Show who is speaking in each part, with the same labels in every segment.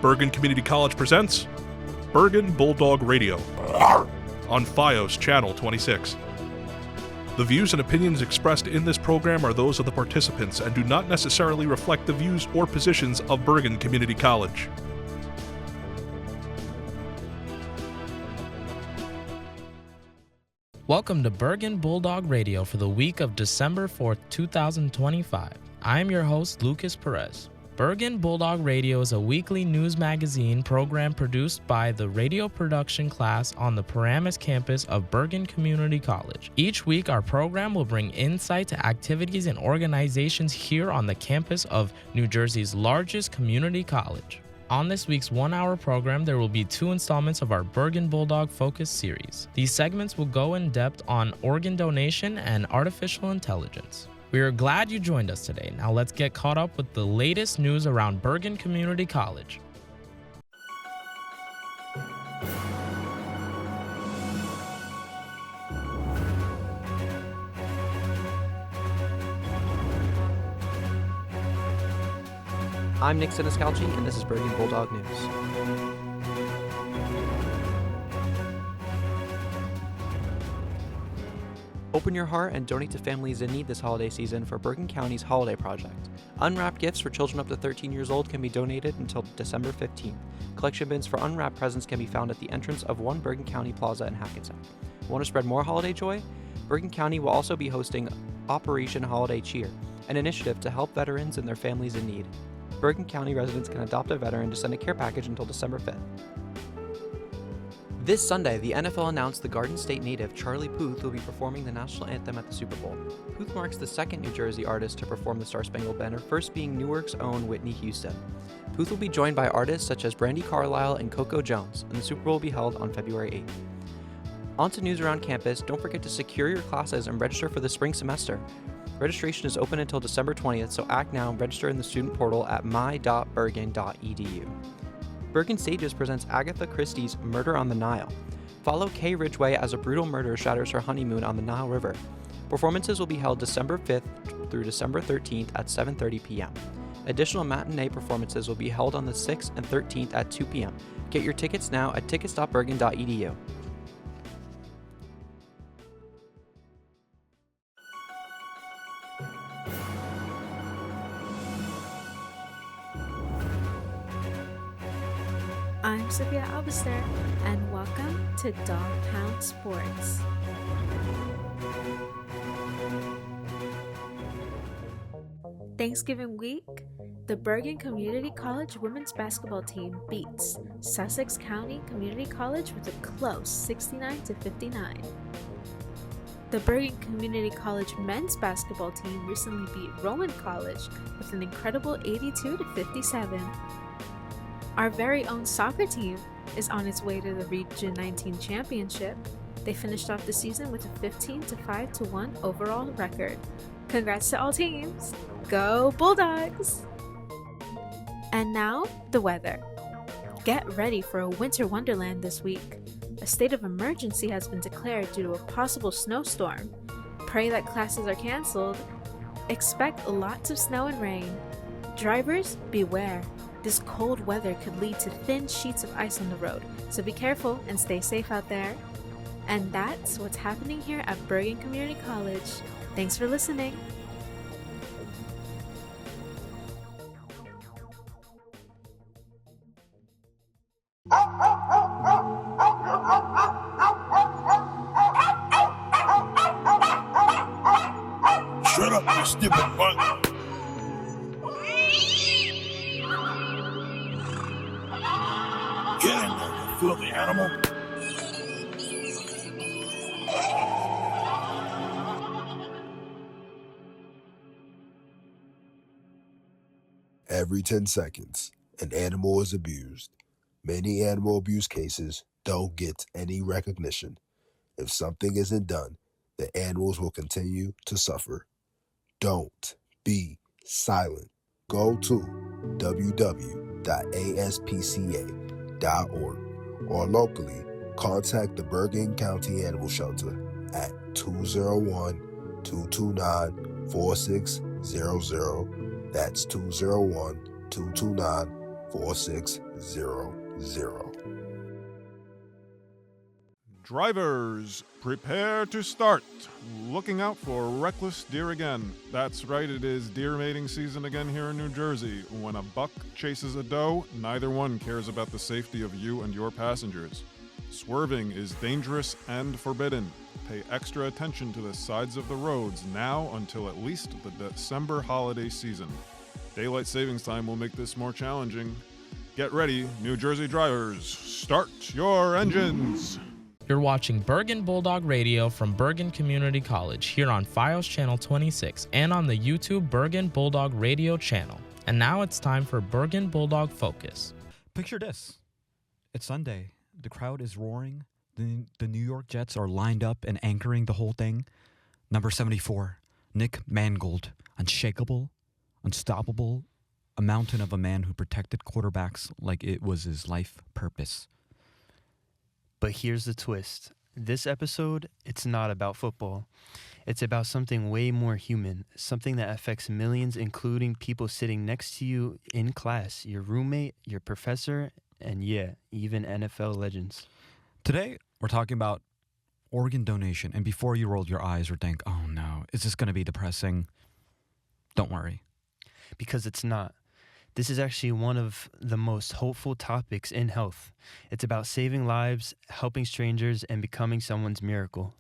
Speaker 1: Bergen Community College presents Bergen Bulldog Radio on FiOS Channel 26. The views and opinions expressed in this program are those of the participants and do not necessarily reflect the views or positions of Bergen Community College.
Speaker 2: Welcome to Bergen Bulldog Radio for the week of December 4th, 2025. I am your host, Lucas Perez. Bergen Bulldog Radio is a weekly news magazine program produced by the radio production class on the Paramus campus of Bergen Community College. Each week, our program will bring insight to activities and organizations here on the campus of New Jersey's largest community college. On this week's one-hour program, there will be 2 installments of our Bergen Bulldog Focus series. These segments will go in depth on organ donation and artificial intelligence. We are glad you joined us today. Now let's get caught up with the latest news around Bergen Community College.
Speaker 3: I'm Nick Siniscalchi, and this is Bergen Bulldog News. Open your heart and donate to families in need this holiday season for Bergen County's Holiday Project. Unwrapped gifts for children up to 13 years old can be donated until December 15th. Collection bins for unwrapped presents can be found at the entrance of One Bergen County Plaza in Hackensack. Want to spread more holiday joy? Bergen County will also be hosting Operation Holiday Cheer, an initiative to help veterans and their families in need. Bergen County residents can adopt a veteran to send a care package until December 5th. This Sunday, the NFL announced the Garden State native Charlie Puth will be performing the national anthem at the Super Bowl. Puth marks the second New Jersey artist to perform the Star-Spangled Banner, first being Newark's own Whitney Houston. Puth will be joined by artists such as Brandi Carlile and Coco Jones, and the Super Bowl will be held on February 8th. On to news around campus. Don't forget to secure your classes and register for the spring semester. Registration is open until December 20th, so act now and register in the student portal at my.bergen.edu. Bergen Stages presents Agatha Christie's Murder on the Nile. Follow Kay Ridgway as a brutal murder shatters her honeymoon on the Nile River. Performances will be held December 5th through December 13th at 7:30 p.m. Additional matinee performances will be held on the 6th and 13th at 2 p.m. Get your tickets now at tickets.bergen.edu.
Speaker 4: I'm Sophia Albister, and welcome to Dog Pound Sports. Thanksgiving week, the Bergen Community College women's basketball team beats Sussex County Community College with a close 69-59. The Bergen Community College men's basketball team recently beat Rowan College with an incredible 82-57. Our very own soccer team is on its way to the Region 19 championship. They finished off the season with a 15-5-1 overall record. Congrats to all teams! Go Bulldogs! And now, the weather. Get ready for a winter wonderland this week. A state of emergency has been declared due to a possible snowstorm. Pray that classes are canceled. Expect lots of snow and rain. Drivers, beware. This cold weather could lead to thin sheets of ice on the road, so be careful and stay safe out there. And that's what's happening here at Bergen Community College. Thanks for listening.
Speaker 5: Shut up, you stupid punk! Get in there, you filthy animal!
Speaker 6: Every 10 seconds, an animal is abused. Many animal abuse cases don't get any recognition. If something isn't done, the animals will continue to suffer. Don't be silent. Go to www.aspca.org or locally contact the Bergen County Animal Shelter at 201-229-4600. That's 201-229-4600. 4600.
Speaker 7: Drivers, prepare to start. Looking out for reckless deer again. That's right, it is deer mating season again here in New Jersey. When a buck chases a doe, neither one cares about the safety of you and your passengers. Swerving is dangerous and forbidden. Pay extra attention to the sides of the roads now until at least the December holiday season. Daylight savings time will make this more challenging. Get ready, New Jersey drivers. Start your engines.
Speaker 2: You're watching Bergen Bulldog Radio from Bergen Community College here on FiOS Channel 26 and on the YouTube Bergen Bulldog Radio channel. And now it's time for Bergen Bulldog Focus.
Speaker 8: Picture this. It's Sunday. The crowd is roaring. The New York Jets are lined up and anchoring the whole thing. Number 74, Nick Mangold. Unshakable, unstoppable, a mountain of a man who protected quarterbacks like it was his life purpose.
Speaker 9: But here's the twist. This episode, it's not about football. It's about something way more human, something that affects millions, including people sitting next to you in class, your roommate, your professor, and yeah, even NFL legends.
Speaker 8: Today, we're talking about organ donation. And before you roll your eyes or think, oh no, is this going to be depressing? Don't worry.
Speaker 9: Because it's not. This is actually one of the most hopeful topics in health. It's about saving lives, helping strangers, and becoming someone's miracle.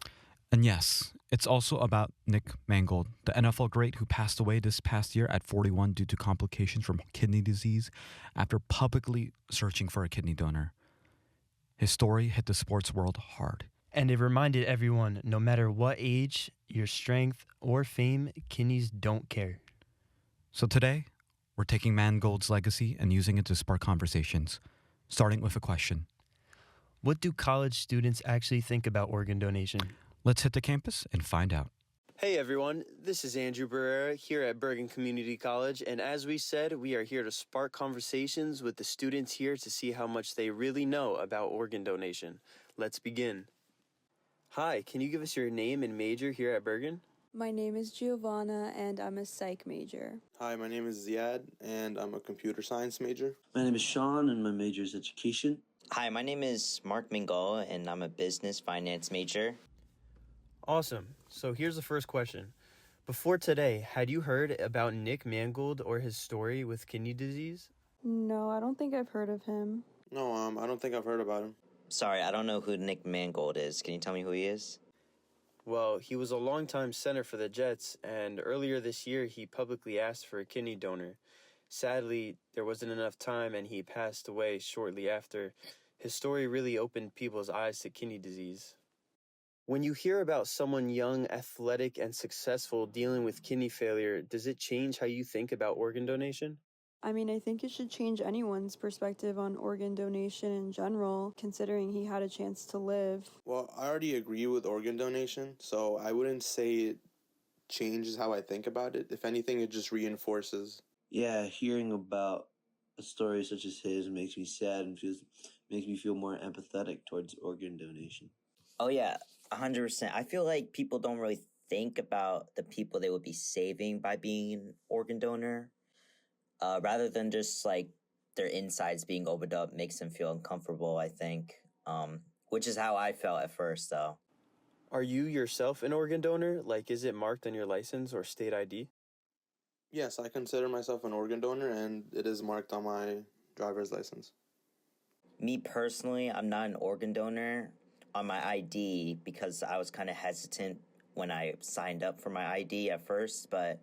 Speaker 8: And yes, it's also about Nick Mangold, the NFL great who passed away this past year at 41 due to complications from kidney disease after publicly searching for a kidney donor. His story hit the sports world hard.
Speaker 9: And it reminded everyone, no matter what age, your strength, or fame, kidneys don't care.
Speaker 8: So today, we're taking Mangold's legacy and using it to spark conversations, starting with a question.
Speaker 9: What do college students actually think about organ donation?
Speaker 8: Let's hit the campus and find out.
Speaker 10: Hey everyone, this is Andrew Barrera here at Bergen Community College, and as we said, we are here to spark conversations with the students here to see how much they really know about organ donation. Let's begin. Hi, can you give us your name and major here at Bergen?
Speaker 11: My name is Giovanna, and I'm a psych major.
Speaker 12: Hi, my name is Ziad, and I'm a computer science major.
Speaker 13: My name is Sean, and my major is education.
Speaker 14: Hi, my name is Mark Mingal, and I'm a business finance major.
Speaker 9: Awesome. So here's the first question. Before today, had you heard about Nick Mangold or his story with kidney disease?
Speaker 11: No, I don't think I've heard of him.
Speaker 12: No, I don't think I've heard about him.
Speaker 14: Sorry, I don't know who Nick Mangold is. Can you tell me who he is?
Speaker 10: Well, he was a longtime center for the Jets, and earlier this year he publicly asked for a kidney donor. Sadly, there wasn't enough time and he passed away shortly after. His story really opened people's eyes to kidney disease. When you hear about someone young, athletic, and successful dealing with kidney failure, does it change how you think about organ donation?
Speaker 11: I mean, I think it should change anyone's perspective on organ donation in general, considering he had a chance to live.
Speaker 12: Well, I already agree with organ donation, so I wouldn't say it changes how I think about it. If anything, it just reinforces.
Speaker 13: Yeah, hearing about a story such as his makes me sad and makes me feel more empathetic towards organ donation.
Speaker 14: Oh yeah, 100%. I feel like people don't really think about the people they would be saving by being an organ donor. Rather than just like their insides being opened up makes them feel uncomfortable, I think, which is how I felt at first, though.
Speaker 10: Are you yourself an organ donor? Like, is it marked on your license or state ID?
Speaker 12: Yes, I consider myself an organ donor, and it is marked on my driver's license.
Speaker 14: Me personally, I'm not an organ donor on my ID because I was kind of hesitant when I signed up for my ID at first, but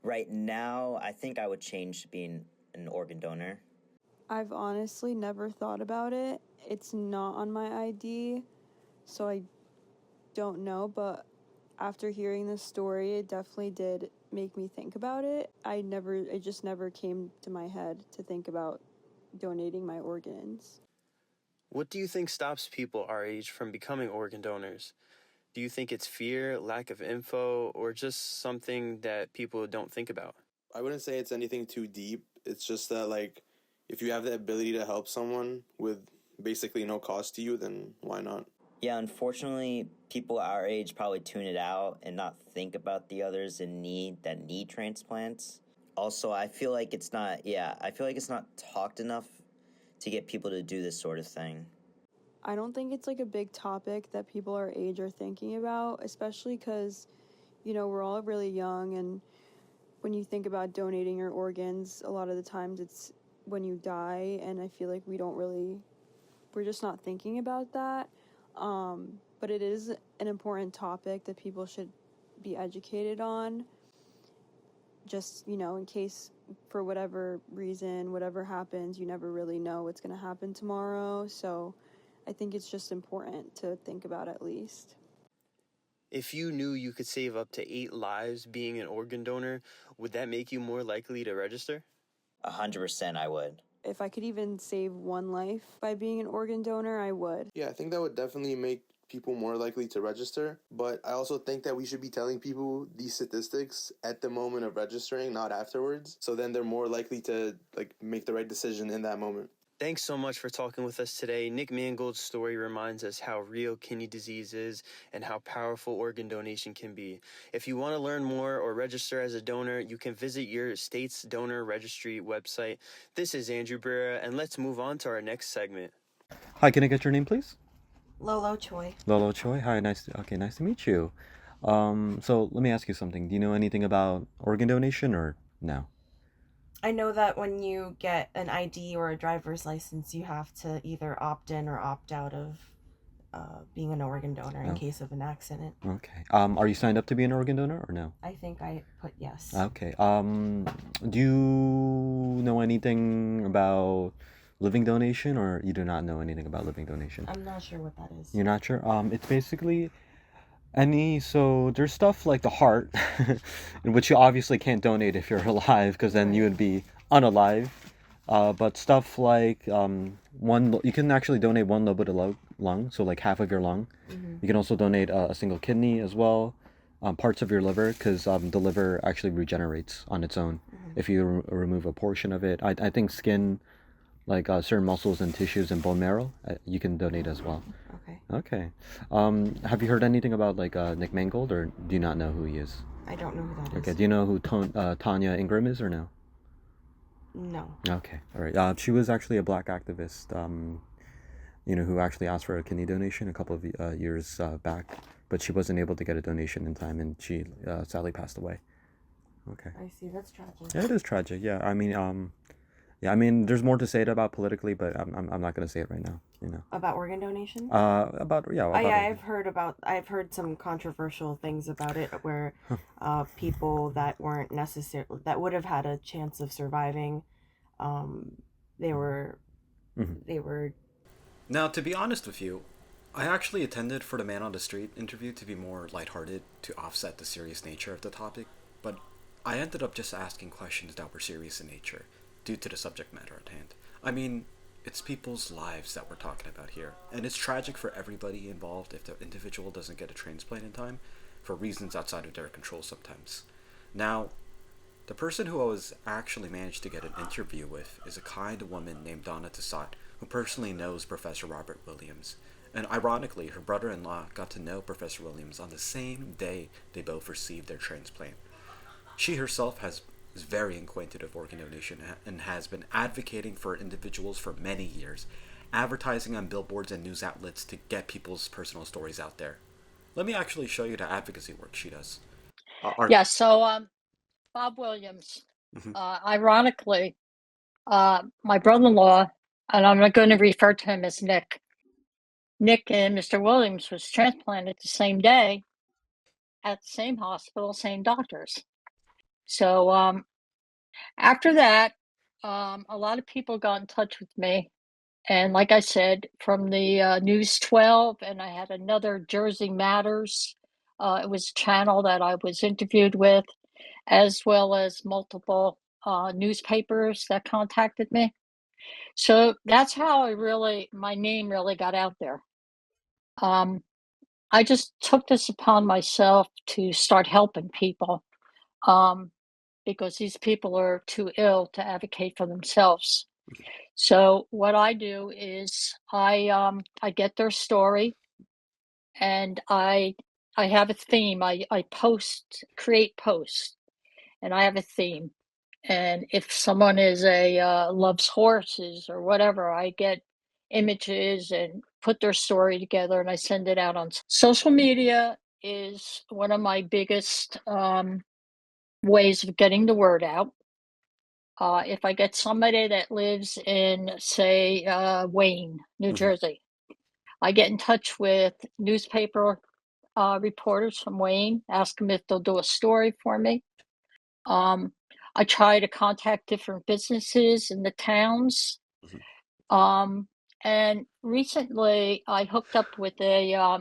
Speaker 14: right now, I think I would change to being an organ donor.
Speaker 11: I've honestly never thought about it. It's not on my ID, so I don't know, but after hearing this story, it definitely did make me think about it. It just never came to my head to think about donating my organs.
Speaker 10: What do you think stops people our age from becoming organ donors? Do you think it's fear, lack of info, or just something that people don't think about?
Speaker 12: I wouldn't say it's anything too deep. It's just that, like, if you have the ability to help someone with basically no cost to you, then why not?
Speaker 14: Yeah, unfortunately, people our age probably tune it out and not think about the others that need transplants. Also, I feel like it's not, yeah, I feel like it's not talked enough to get people to do this sort of thing.
Speaker 11: I don't think it's like a big topic that people our age are thinking about, especially because, you know, we're all really young, and when you think about donating your organs, a lot of the times it's when you die, and I feel like we're just not thinking about that. But it is an important topic that people should be educated on, just, you know, in case for whatever reason, whatever happens, you never really know what's going to happen tomorrow. So I think it's just important to think about at least.
Speaker 10: If you knew you could save up to 8 lives being an organ donor, would that make you more likely to register?
Speaker 14: 100% I would.
Speaker 11: If I could even save one life by being an organ donor, I would.
Speaker 12: Yeah, I think that would definitely make people more likely to register, but I also think that we should be telling people these statistics at the moment of registering, not afterwards, so then they're more likely to like make the right decision in that moment.
Speaker 10: Thanks so much for talking with us today. Nick Mangold's story reminds us how real kidney disease is and how powerful organ donation can be. If you want to learn more or register as a donor, you can visit your state's donor registry website. This is Andrew Brera, and let's move on to our next segment.
Speaker 8: Hi, can I get your name, please?
Speaker 15: Lolo Choi.
Speaker 8: Lolo Choi. Hi, nice to meet you. So let me ask you something. Do you know anything about organ donation or no?
Speaker 15: I know that when you get an ID or a driver's license, you have to either opt in or opt out of being an organ donor in case of an accident.
Speaker 8: Okay. Are you signed up to be an organ donor or no?
Speaker 15: I think I put yes.
Speaker 8: Okay. Do you know anything about living donation, or you do not know anything about living donation?
Speaker 15: I'm not sure what that is.
Speaker 8: You're not sure? It's basically so there's stuff like the heart, in which you obviously can't donate if you're alive, because then you would be unalive. But stuff like you can actually donate one lobe of the lung, so like half of your lung.
Speaker 15: Mhm.
Speaker 8: You can also donate a single kidney as well, parts of your liver, because the liver actually regenerates on its own if you remove a portion of it. I think skin, like certain muscles and tissues and bone marrow, you can donate as well. Okay. Have you heard anything about like Nick Mangold, or do you not know who he is?
Speaker 15: I don't know who that is.
Speaker 8: Okay. Do you know who Tanya Ingram is or no?
Speaker 15: No.
Speaker 8: Okay. All right. She was actually a black activist, who actually asked for a kidney donation a couple of years back, but she wasn't able to get a donation in time, and she sadly passed away. Okay.
Speaker 15: I see. That's tragic.
Speaker 8: Yeah, it is tragic. Yeah. I mean, there's more to say about politically, but I'm not going to say it right now.
Speaker 15: About organ donation? I've heard some controversial things about it, where people that weren't that would have had a chance of surviving, they were.
Speaker 8: Now, to be honest with you, I actually attended for the Man on the Street interview to be more lighthearted, to offset the serious nature of the topic, but I ended up just asking questions that were serious in nature, due to the subject matter at hand. I mean, it's people's lives that we're talking about here, and it's tragic for everybody involved if the individual doesn't get a transplant in time, for reasons outside of their control sometimes. Now, the person who I was actually managed to get an interview with is a kind woman named Donna Tassat, who personally knows Professor Robert Williams. And ironically, her brother-in-law got to know Professor Williams on the same day they both received their transplant. She herself is very acquainted with organ donation and has been advocating for individuals for many years, advertising on billboards and news outlets to get people's personal stories out there. Let me actually show you the advocacy work she does.
Speaker 16: So Bob Williams, ironically, my brother-in-law, and I'm not going to refer to him as Nick. Nick and Mr. Williams was transplanted the same day at the same hospital, same doctors. So after that, a lot of people got in touch with me. And like I said, from the News 12, and I had another Jersey Matters. It was a channel that I was interviewed with, as well as multiple newspapers that contacted me. So that's how my name really got out there. I just took this upon myself to start helping people, because these people are too ill to advocate for themselves. So what I do is I get their story, and I have a theme. I create posts, and I have a theme. And if someone is loves horses or whatever, I get images and put their story together and I send it out on social media is one of my biggest ways of getting the word out. If I get somebody that lives in, say, Wayne, New Jersey, I get in touch with newspaper reporters from Wayne, ask them if they'll do a story for me. I try to contact different businesses in the towns. And recently I hooked up with a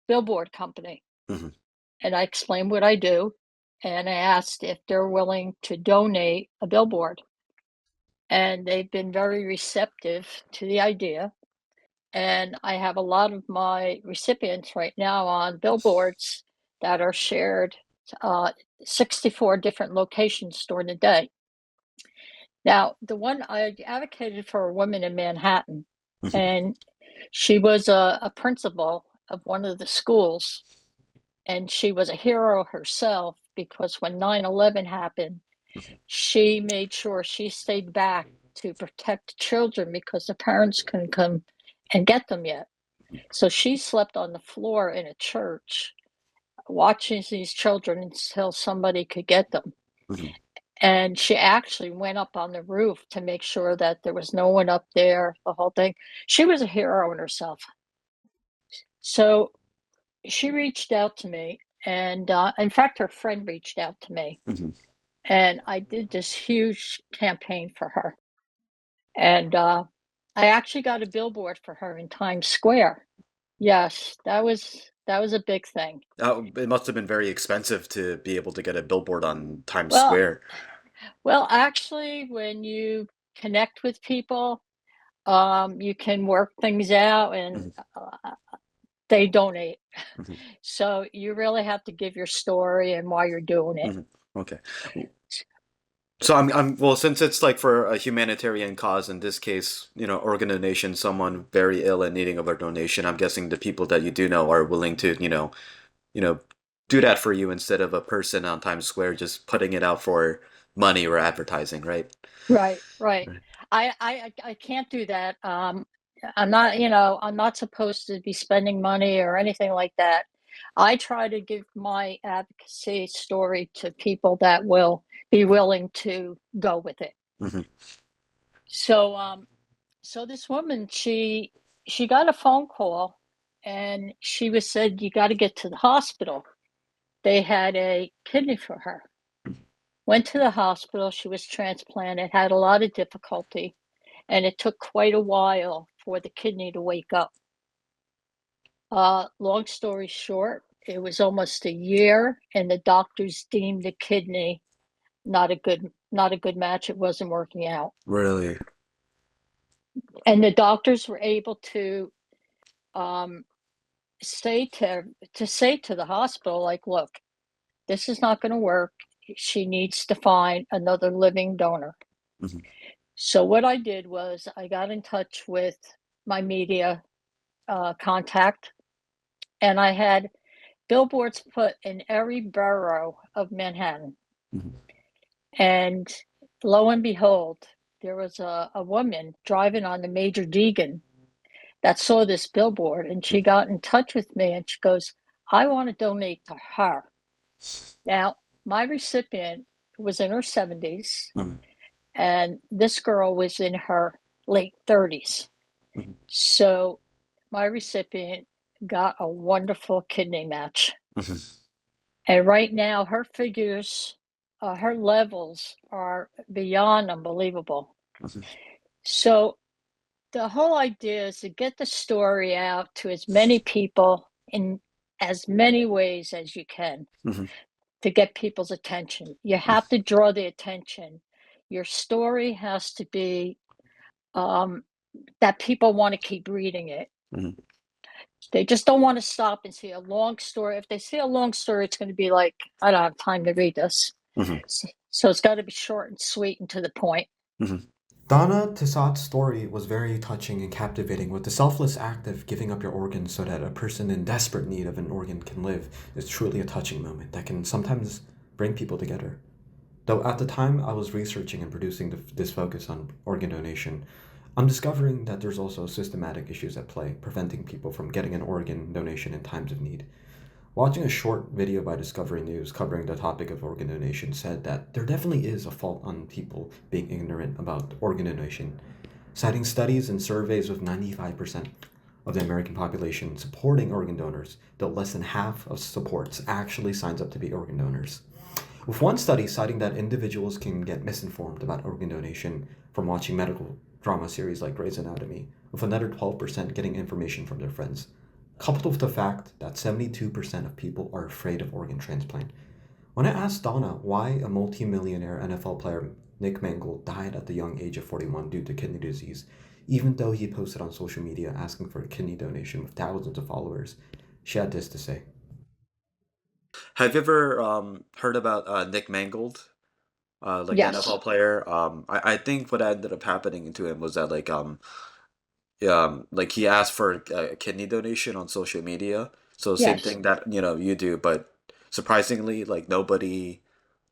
Speaker 16: billboard company and I explained what I do. And I asked if they're willing to donate a billboard. And they've been very receptive to the idea. And I have a lot of my recipients right now on billboards that are shared 64 different locations during the day. Now, the one I advocated for a woman in Manhattan, and she was a principal of one of the schools, and she was a hero herself because when 9/11 happened, she made sure she stayed back to protect children because the parents couldn't come and get them yet. So she slept on the floor in a church watching these children until somebody could get them. And she actually went up on the roof to make sure that there was no one up there, the whole thing. She was a hero in herself. So she reached out to me, and in fact, her friend reached out to me, and I did this huge campaign for her. And I actually got a billboard for her in Times Square. Yes, that was a big thing.
Speaker 17: It must have been very expensive to be able to get a billboard on Times
Speaker 16: Well,
Speaker 17: Square.
Speaker 16: well, actually, when you connect with people, you can work things out, and they donate. So you really have to give your story and why you're doing it.
Speaker 17: Okay. So well, since it's like for a humanitarian cause, in this case, organ donation, someone very ill and needing of a donation, I'm guessing the people that you do know are willing to, do that for you instead of a person on Times Square just putting it out for money or advertising, right?
Speaker 16: Right, right. I can't do that. I'm not supposed to be spending money or anything like that. I try to give my advocacy story to people that will be willing to go with it. So, so this woman, she got a phone call, and she was said, "You got to get to the hospital." They had a kidney for her. Went to the hospital. She was transplanted. Had a lot of difficulty, and it took quite a while for the kidney to wake up. Long story short, it was almost a year, and the doctors deemed the kidney not a good match. It wasn't working out.
Speaker 17: Really?
Speaker 16: And the doctors were able to say to the hospital, like, look, this is not going to work. She needs to find another living donor. So what I did was I got in touch with my media contact, and I had billboards put in every borough of Manhattan. And lo and behold, there was a woman driving on the Major Deegan that saw this billboard, and she got in touch with me, and she goes, I want to donate to her. Now, my recipient was in her 70s, and this girl was in her late 30s. So my recipient got a wonderful kidney match. And right now, her figures, her levels are beyond unbelievable. So the whole idea is to get the story out to as many people in as many ways as you can to get people's attention. You have to draw the attention. Your story has to be that people want to keep reading it. They just don't want to stop and see a long story. If they see a long story, it's going to be like, I don't have time to read this. So it's got to be short and sweet and to the point.
Speaker 8: Donna Tissot's story was very touching and captivating, with the selfless act of giving up your organs so that a person in desperate need of an organ can live is truly a touching moment that can sometimes bring people together. Though at the time I was researching and producing this focus on organ donation, I'm discovering that there's also systematic issues at play preventing people from getting an organ donation in times of need. Watching a short video by Discovery News covering the topic of organ donation said that there definitely is a fault on people being ignorant about organ donation, citing studies and surveys with 95% of the American population supporting organ donors, though less than half of supports actually signs up to be organ donors. With one study citing that individuals can get misinformed about organ donation from watching medical drama series like Grey's Anatomy, with another 12% getting information from their friends, coupled with the fact that 72% of people are afraid of organ transplant. When I asked Donna why a multi-millionaire NFL player Nick Mangold died at the young age of 41 due to kidney disease, even though he posted on social media asking for a kidney donation with thousands of followers, she had this to say.
Speaker 17: Have you ever heard about Nick Mangold, like the
Speaker 16: Yes.
Speaker 17: NFL player? I think what ended up happening to him was that like he asked for a kidney donation on social media. So same
Speaker 16: Yes.
Speaker 17: thing that you do, but surprisingly, like nobody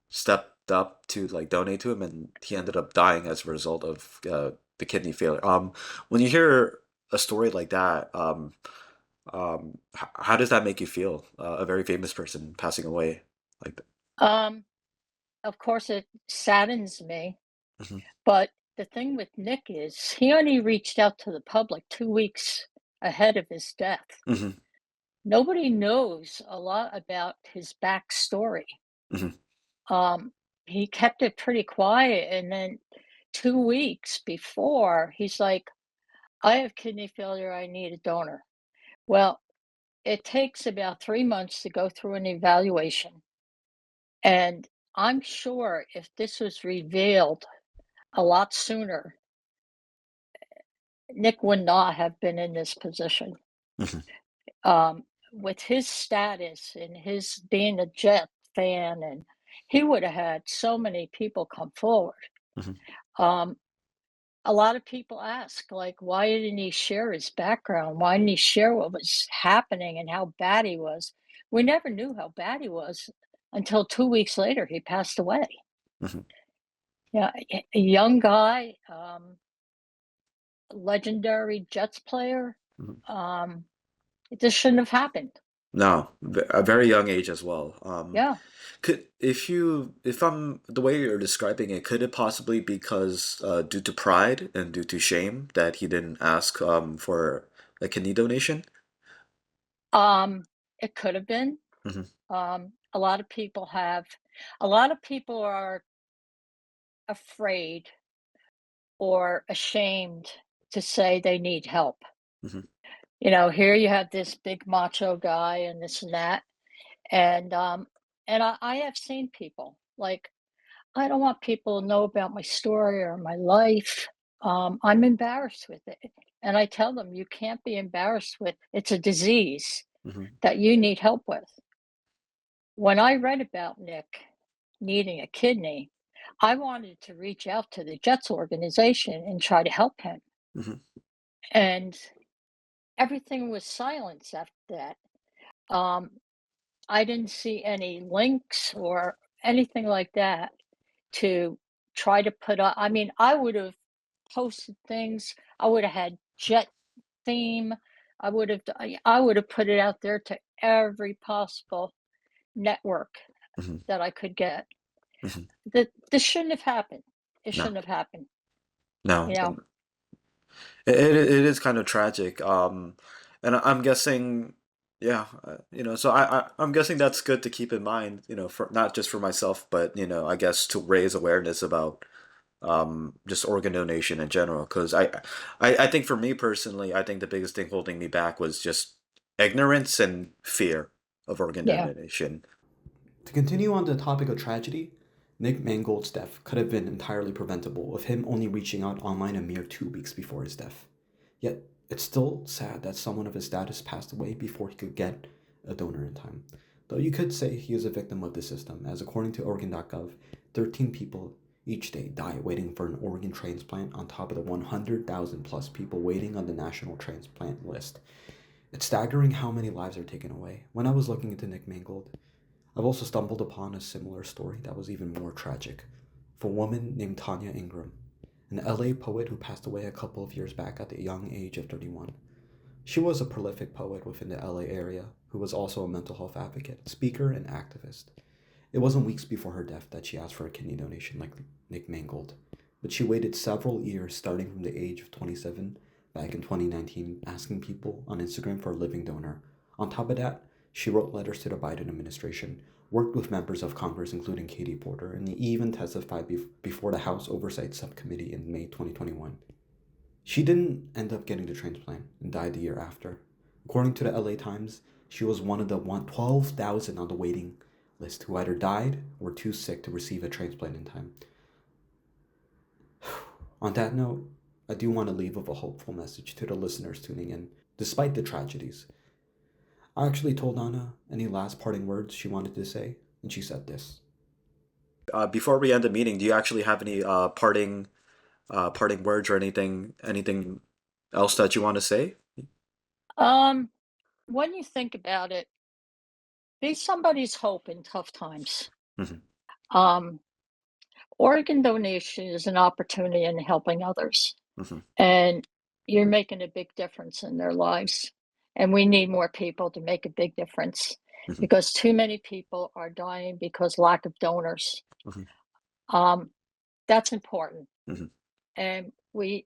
Speaker 17: stepped up to like donate to him, and he ended up dying as a result of the kidney failure. When you hear a story like that, how does that make you feel? A very famous person passing away like that.
Speaker 16: Of course, it saddens me,
Speaker 17: Mhm.
Speaker 16: but the thing with Nick is he only reached out to the public 2 weeks ahead of his death.
Speaker 17: Mhm.
Speaker 16: Nobody knows a lot about his backstory.
Speaker 17: Mhm.
Speaker 16: Um, he kept it pretty quiet, and then 2 weeks before, he's like, I have kidney failure, I need a donor. Well, it takes about 3 months to go through an evaluation. And I'm sure if this was revealed a lot sooner, Nick would not have been in this position.
Speaker 17: Mhm.
Speaker 16: With his status and his being a Jet fan, and he would have had so many people come forward.
Speaker 17: Mhm.
Speaker 16: Um, a lot of people ask, like, why didn't he share his background? Why didn't he share what was happening and how bad he was? We never knew how bad he was until 2 weeks later he passed away.
Speaker 17: Mhm.
Speaker 16: Yeah, a young guy, legendary Jets player.
Speaker 17: Mhm.
Speaker 16: Um, this shouldn't have happened.
Speaker 17: No, a very young age as well.
Speaker 16: Yeah.
Speaker 17: If I'm the way you're describing it, could it possibly because due to pride and due to shame that he didn't ask for a kidney donation?
Speaker 16: It could have been.
Speaker 17: Mhm.
Speaker 16: A lot of people are afraid or ashamed to say they need help.
Speaker 17: Mhm.
Speaker 16: Here you have this big macho guy and this and that. And I have seen people like, I don't want people to know about my story or my life. I'm embarrassed with it. And I tell them, you can't be embarrassed with it's a disease
Speaker 17: Mhm.
Speaker 16: that you need help with. When I read about Nick needing a kidney, I wanted to reach out to the Jets organization and try to help him.
Speaker 17: Mhm.
Speaker 16: And everything was silence after that. Um, I didn't see any links or anything like that to try to put up. I mean, I would have posted things. I would have had Jet theme. I would have put it out there to every possible network
Speaker 17: Mhm.
Speaker 16: that I could get.
Speaker 17: Mhm.
Speaker 16: That this shouldn't have happened. It
Speaker 17: No,
Speaker 16: shouldn't have happened.
Speaker 17: no.
Speaker 16: You know.
Speaker 17: It is kind of tragic. And I'm guessing, yeah, so I'm guessing that's good to keep in mind, for not just for myself, but I guess to raise awareness about just organ donation in general. Because I think for me personally, I think the biggest thing holding me back was just ignorance and fear of organ
Speaker 16: Yeah.
Speaker 17: donation.
Speaker 8: To continue on the topic of tragedy, Nick Mangold's death could have been entirely preventable with him only reaching out online a mere 2 weeks before his death. Yet, it's still sad that someone of his status passed away before he could get a donor in time. Though you could say he is a victim of the system, as according to organ.gov, 13 people each day die waiting for an organ transplant on top of the 100,000 plus people waiting on the national transplant list. It's staggering how many lives are taken away. When I was looking into Nick Mangold, I've also stumbled upon a similar story that was even more tragic, for a woman named Tanya Ingram, an LA poet who passed away a couple of years back at the young age of 31. She was a prolific poet within the LA area who was also a mental health advocate, speaker, and activist. It wasn't weeks before her death that she asked for a kidney donation like Nick Mangold, but she waited several years starting from the age of 27 back in 2019 asking people on Instagram for a living donor. On top of that, she wrote letters to the Biden administration, worked with members of Congress including Katie Porter, and even testified before the House Oversight Subcommittee in May 2021. She didn't end up getting the transplant and died the year after. According to the LA Times, she was one of the 12,000 on the waiting list who either died or were too sick to receive a transplant in time. On that note, I do want to leave with a hopeful message to the listeners tuning in, despite the tragedies. I actually told Anna any last parting words she wanted to say, and she said this.
Speaker 17: Before we end the meeting, do you actually have any parting words or anything else that you want to say?
Speaker 16: When you think about it, be somebody's hope in tough times.
Speaker 17: Mm-hmm.
Speaker 16: Organ donation is an opportunity in helping others,
Speaker 17: Mm-hmm.
Speaker 16: and you're making a big difference in their lives. And we need more people to make a big difference
Speaker 17: Mm-hmm.
Speaker 16: because too many people are dying because lack of donors.
Speaker 17: Mm-hmm.
Speaker 16: That's important.
Speaker 17: Mm-hmm.
Speaker 16: And we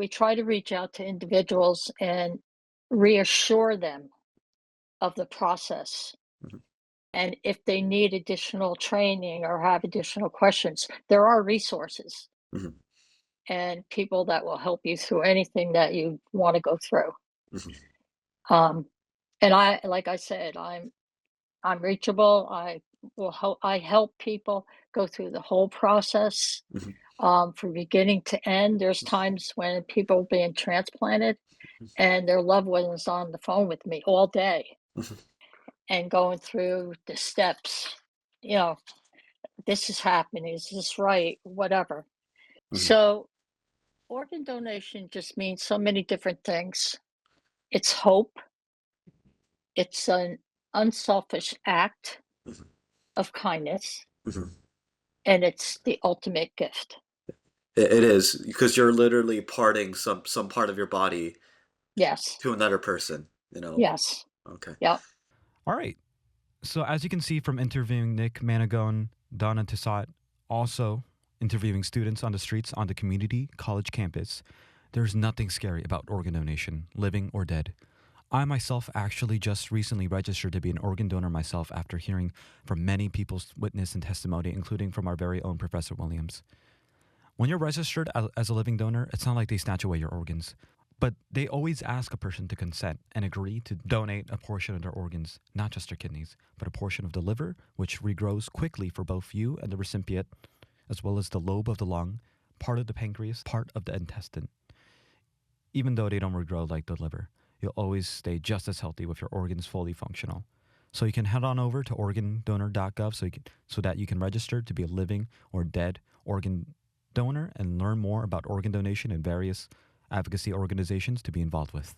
Speaker 16: try to reach out to individuals and reassure them of the process.
Speaker 17: Mm-hmm.
Speaker 16: And if they need additional training or have additional questions, there are resources
Speaker 17: Mm-hmm.
Speaker 16: and people that will help you through anything that you want to go through.
Speaker 17: Mm-hmm.
Speaker 16: And like I said, I'm reachable. I help people go through the whole process.
Speaker 17: Mm-hmm.
Speaker 16: From beginning to end. There's times when people being transplanted and their loved ones on the phone with me all day
Speaker 17: Mm-hmm.
Speaker 16: and going through the steps. You know, this is happening. Is this right? Whatever.
Speaker 17: Mm-hmm.
Speaker 16: So organ donation just means so many different things. It's hope. It's an unselfish act
Speaker 17: Mm-hmm.
Speaker 16: of kindness.
Speaker 17: Mm-hmm.
Speaker 16: And it's the ultimate gift.
Speaker 17: It is, because you're literally parting some part of your body
Speaker 16: Yes.
Speaker 17: to another person,
Speaker 16: Yes.
Speaker 17: Okay.
Speaker 16: Yep.
Speaker 8: All right. So as you can see from interviewing Nick Managone, Donna Tissot, also interviewing students on the streets on the community college campus, there's nothing scary about organ donation, living or dead. I myself actually just recently registered to be an organ donor myself after hearing from many people's witness and testimony, including from our very own Professor Williams. When you're registered as a living donor, it's not like they snatch away your organs, but they always ask a person to consent and agree to donate a portion of their organs, not just their kidneys, but a portion of the liver, which regrows quickly for both you and the recipient, as well as the lobe of the lung, part of the pancreas, part of the intestine. Even though they don't regrow like the liver, you'll always stay just as healthy with your organs fully functional. So you can head on over to organdonor.gov so that you can register to be a living or dead organ donor and learn more about organ donation and various advocacy organizations to be involved with.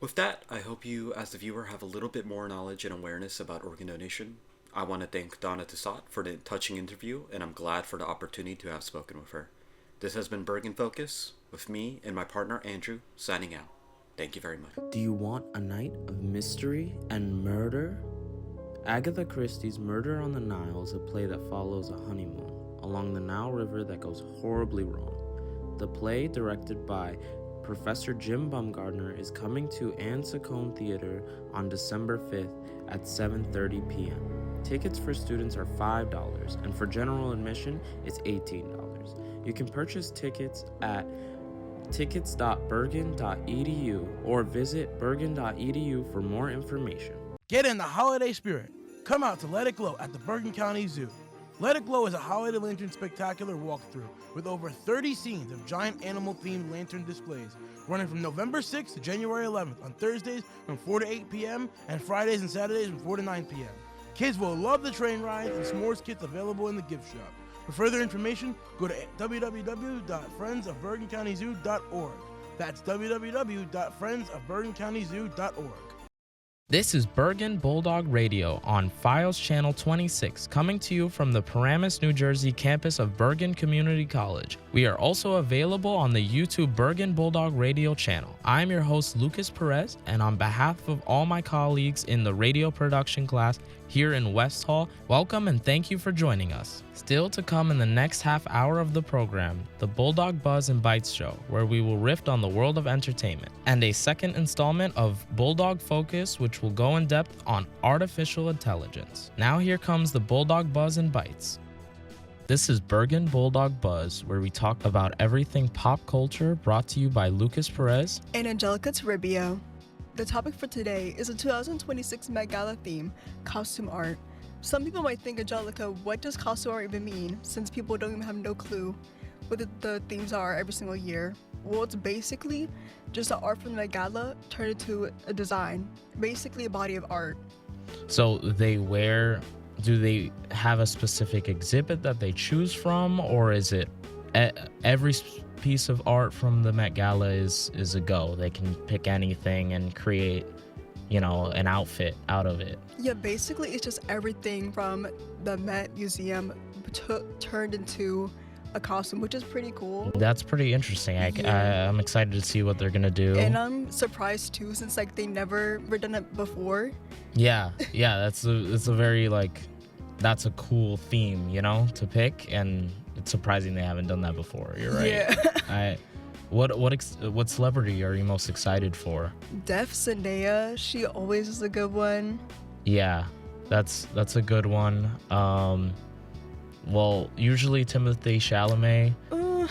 Speaker 17: With that, I hope you, as the viewer, have a little bit more knowledge and awareness about organ donation. I want to thank Donna Tissot for the touching interview, and I'm glad for the opportunity to have spoken with her. This has been Bergen Focus, with me and my partner Andrew, signing out. Thank you very much.
Speaker 2: Do you want a night of mystery and murder? Agatha Christie's Murder on the Nile is a play that follows a honeymoon along the Nile River that goes horribly wrong. The play, directed by Professor Jim Baumgartner, is coming to Anne Saccone Theater on December 5th at 7:30 p.m. Tickets for students are $5, and for general admission, it's $18. You can purchase tickets at tickets.bergen.edu or visit bergen.edu for more information.
Speaker 18: Get in the holiday spirit. Come out to Let It Glow at the Bergen County Zoo. Let It Glow is a holiday lantern spectacular walkthrough with over 30 scenes of giant animal-themed lantern displays running from November 6th to January 11th on Thursdays from 4 to 8 p.m. and Fridays and Saturdays from 4 to 9 p.m. Kids will love the train rides and s'mores kits available in the gift shop. For further information, go to www.friendsofbergencountyzoo.org. That's www.friendsofbergencountyzoo.org.
Speaker 2: This is Bergen Bulldog Radio on FiOS Channel 26, coming to you from the Paramus, New Jersey campus of Bergen Community College. We are also available on the YouTube Bergen Bulldog Radio channel. I'm your host, Lucas Perez, and on behalf of all my colleagues in the radio production class here in West Hall, welcome and thank you for joining us. Still to come in the next half hour of the program, the Bulldog Buzz and Bites show, where we will riff on the world of entertainment, and a second installment of Bulldog Focus, which will go in depth on artificial intelligence. Now here comes the Bulldog Buzz and Bites. This is Bergen Bulldog Buzz, where we talk about everything pop culture, brought to you by Lucas Perez
Speaker 19: and Angelica Toribio. The topic for today is the 2026 Met Gala theme, costume art. Some people might think, Angelica, what does costume art even mean, since people don't even have no clue what the themes are every single year? Well, it's basically just the art from the Met Gala turned into a design, basically a body of art.
Speaker 2: So do they have a specific exhibit that they choose from, or is it every piece of art from the Met Gala is a go? They can pick anything and create, an outfit out of it.
Speaker 19: Yeah, basically it's just everything from the Met Museum turned into a costume, which is pretty cool.
Speaker 2: That's pretty interesting. I'm excited to see what they're gonna do.
Speaker 19: And I'm surprised too, since they never done it before.
Speaker 2: Yeah, that's a cool theme, to pick, and it's surprising they haven't done that before. You're right.
Speaker 19: Yeah.
Speaker 2: What celebrity are you most excited for?
Speaker 19: Def Zendaya, she always is a good one.
Speaker 2: Yeah, that's a good one. Well, usually Timothée Chalamet,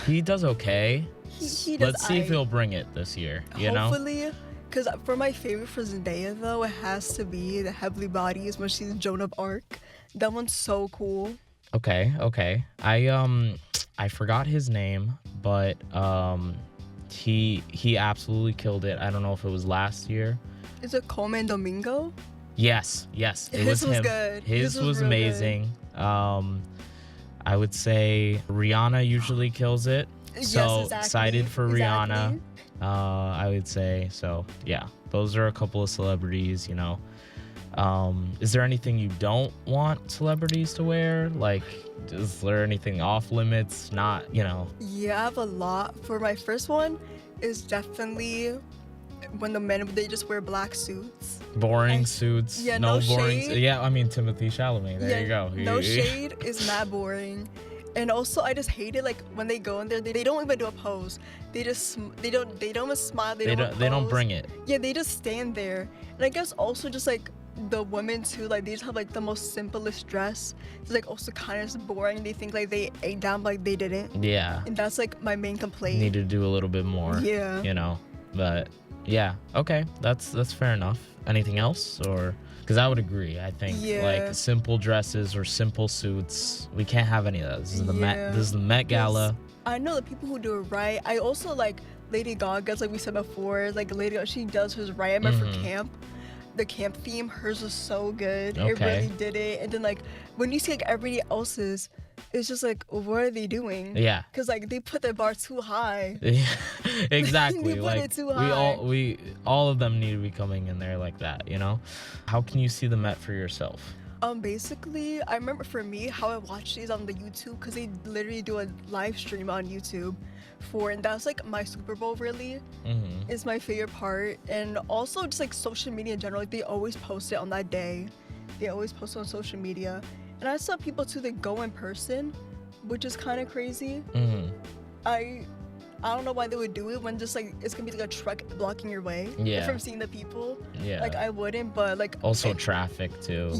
Speaker 2: he does okay.
Speaker 19: He does.
Speaker 2: Let's see if he'll bring it this year.
Speaker 19: Hopefully, because for my favorite for Zendaya though, it has to be the Heavenly Bodies when she's Joan of Arc. That one's so cool.
Speaker 2: Okay. I forgot his name, but he absolutely killed it. I don't know if it was last year.
Speaker 19: Is it Coleman Domingo?
Speaker 2: Yes, it was him.
Speaker 19: Good.
Speaker 2: His was amazing. I would say Rihanna usually kills it. So excited for Rihanna. I would say so. Yeah, those are a couple of celebrities. Is there anything you don't want celebrities to wear? Like, is there anything off limits? Not,
Speaker 19: Yeah, I have a lot. For my first one is definitely when the men, they just wear black suits.
Speaker 2: Boring suits.
Speaker 19: Yeah,
Speaker 2: no boring.
Speaker 19: shade.
Speaker 2: Yeah, I mean Timothée Chalamet. There you go.
Speaker 19: No shade is mad boring. And also, I just hate it. When they go in there, they don't even do a pose. They don't even smile. They
Speaker 2: don't bring it.
Speaker 19: Yeah, they just stand there. And I guess also just the women too, they just have the most simplest dress. It's also kind of boring. They think they ate down, but they didn't.
Speaker 2: Yeah.
Speaker 19: And that's my main complaint.
Speaker 2: Need to do a little bit more.
Speaker 19: Yeah.
Speaker 2: But yeah, okay, that's fair enough. Anything else, or? Because I would agree. I think simple dresses or simple suits, we can't have any of those. This is the Met Gala.
Speaker 19: I know the people who do it right. I also Lady Gaga's, we said before. Lady Gaga, she does hers right. I remember for camp, the camp theme, hers was so good.
Speaker 2: Okay.
Speaker 19: It really did it. And then when you see everybody else's, it's just what are they doing?
Speaker 2: Yeah.
Speaker 19: Because they put the bar too high.
Speaker 2: Yeah, exactly.
Speaker 19: They put it too high.
Speaker 2: we all of them need to be coming in there like that. How can you see the Met for yourself?
Speaker 19: Basically, I remember for me how I watch these on the YouTube, because they literally do a live stream on YouTube and that's my Super Bowl really. Is my favorite part. And also just social media in general, they always post it on that day. They always post it on social media. And I saw people too that go in person, which is kind of crazy. I don't know why they would do it when just it's gonna be a truck blocking your way.
Speaker 2: Yeah.
Speaker 19: From seeing the people.
Speaker 2: Yeah.
Speaker 19: I wouldn't, but
Speaker 2: also traffic too.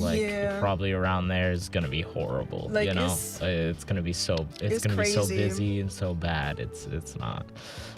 Speaker 2: Probably around there is gonna be horrible. It's gonna be so be so busy and so bad. It's not.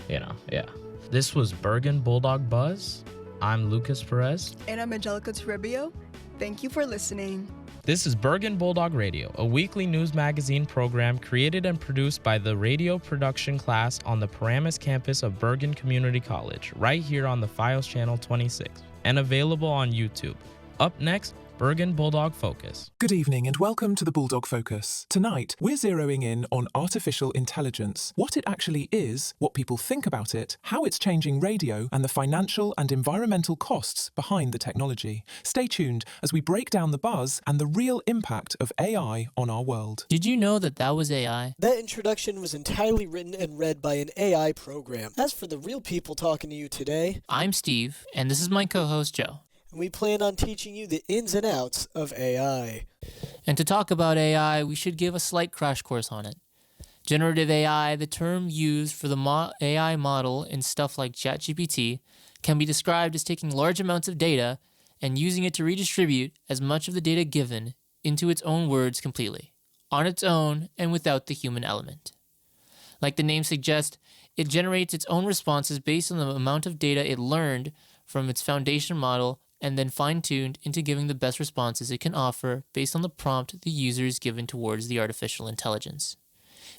Speaker 2: Yeah. This was Bergen Bulldog Buzz. I'm Lucas Perez.
Speaker 19: And I'm Angelica Toribio. Thank you for listening.
Speaker 2: This is Bergen Bulldog Radio, a weekly news magazine program created and produced by the radio production class on the Paramus campus of Bergen Community College, right here on the FiOS Channel 26, and available on YouTube. Up next, Bergen Bulldog Focus.
Speaker 20: Good evening and welcome to the Bulldog Focus. Tonight, we're zeroing in on artificial intelligence, what it actually is, what people think about it, how it's changing radio, and the financial and environmental costs behind the technology. Stay tuned as we break down the buzz and the real impact of AI on our world.
Speaker 21: Did you know that was AI?
Speaker 22: That introduction was entirely written and read by an AI program. As for the real people talking to you today,
Speaker 21: I'm Steve, and this is my co-host Joe.
Speaker 22: And we plan on teaching you the ins and outs of AI.
Speaker 21: And to talk about AI, we should give a slight crash course on it. Generative AI, the term used for the AI model in stuff like ChatGPT, can be described as taking large amounts of data and using it to redistribute as much of the data given into its own words completely, on its own and without the human element. Like the name suggests, it generates its own responses based on the amount of data it learned from its foundation model and then fine-tuned into giving the best responses it can offer based on the prompt the user is given towards the artificial intelligence.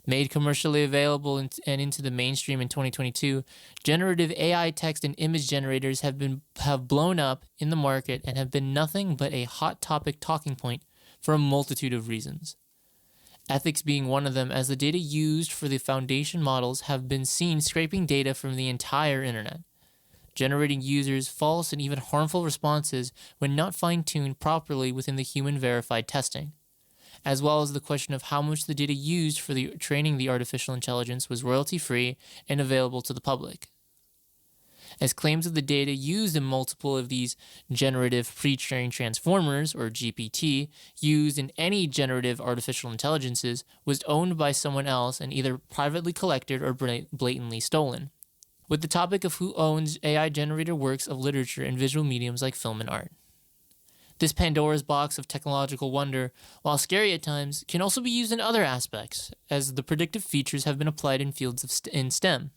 Speaker 21: Made commercially available and into the mainstream in 2022, generative AI text and image generators have blown up in the market and have been nothing but a hot topic talking point for a multitude of reasons. Ethics being one of them, as the data used for the foundation models have been seen scraping data from the entire internet, generating users false and even harmful responses when not fine-tuned properly within the human-verified testing, as well as the question of how much the data used for the training the artificial intelligence was royalty-free and available to the public. As claims of the data used in multiple of these generative pre-trained transformers, or GPT, used in any generative artificial intelligences was owned by someone else and either privately collected or blatantly stolen, with the topic of who owns AI-generated works of literature and visual mediums like film and art. This Pandora's box of technological wonder, while scary at times, can also be used in other aspects, as the predictive features have been applied in fields of in STEM.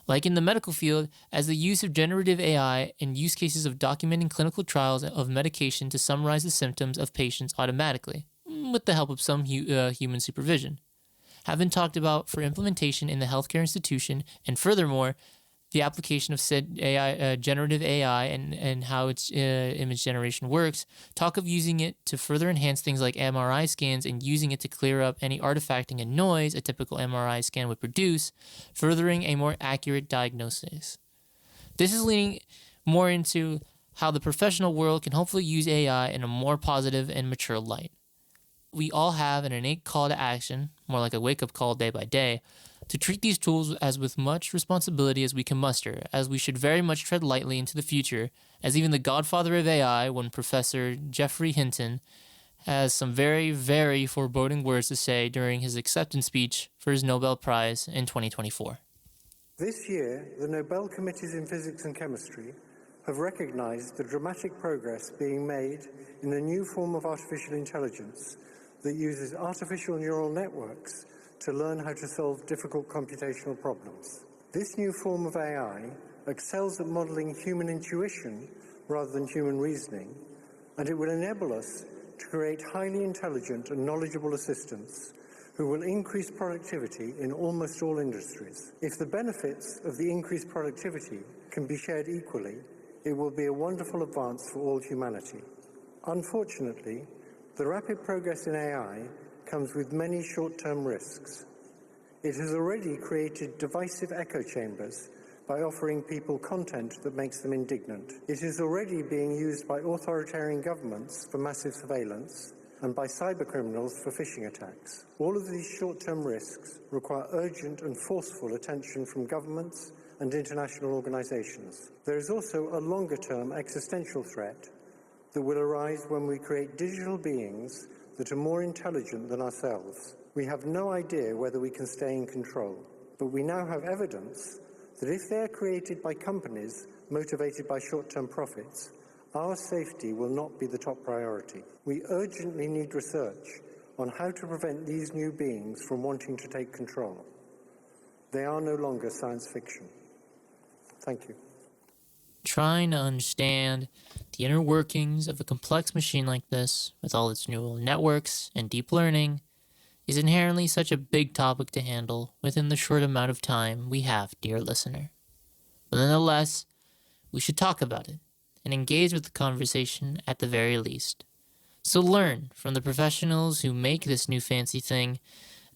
Speaker 21: Like in the medical field, as the use of generative AI in use cases of documenting clinical trials of medication to summarize the symptoms of patients automatically, with the help of some human supervision, have been talked about for implementation in the healthcare institution, and furthermore, the application of said AI, generative AI and how its image generation works, talk of using it to further enhance things like MRI scans and using it to clear up any artifacting and noise a typical MRI scan would produce, furthering a more accurate diagnosis. This is leaning more into how the professional world can hopefully use AI in a more positive and mature light. We all have an innate call to action, more like a wake-up call day by day, to treat these tools as with much responsibility as we can muster, as we should very much tread lightly into the future, as even the godfather of AI, one Professor Geoffrey Hinton, has some very, very foreboding words to say during his acceptance speech for his Nobel Prize in 2024.
Speaker 23: This year, the Nobel Committees in Physics and Chemistry have recognized the dramatic progress being made in a new form of artificial intelligence that uses artificial neural networks to learn how to solve difficult computational problems. This new form of AI excels at modeling human intuition rather than human reasoning, and it will enable us to create highly intelligent and knowledgeable assistants who will increase productivity in almost all industries. If the benefits of the increased productivity can be shared equally, it will be a wonderful advance for all humanity. Unfortunately, the rapid progress in AI comes with many short-term risks. It has already created divisive echo chambers by offering people content that makes them indignant. It is already being used by authoritarian governments for massive surveillance and by cybercriminals for phishing attacks. All of these short-term risks require urgent and forceful attention from governments and international organizations. There is also a longer-term existential threat that will arise when we create digital beings that are more intelligent than ourselves. We have no idea whether we can stay in control, but we now have evidence that if they are created by companies motivated by short-term profits, our safety will not be the top priority. We urgently need research on how to prevent these new beings from wanting to take control. They are no longer science fiction. Thank you.
Speaker 21: Trying to understand the inner workings of a complex machine like this, with all its neural networks and deep learning, is inherently such a big topic to handle within the short amount of time we have, dear listener. But nonetheless, we should talk about it, and engage with the conversation at the very least. So learn from the professionals who make this new fancy thing,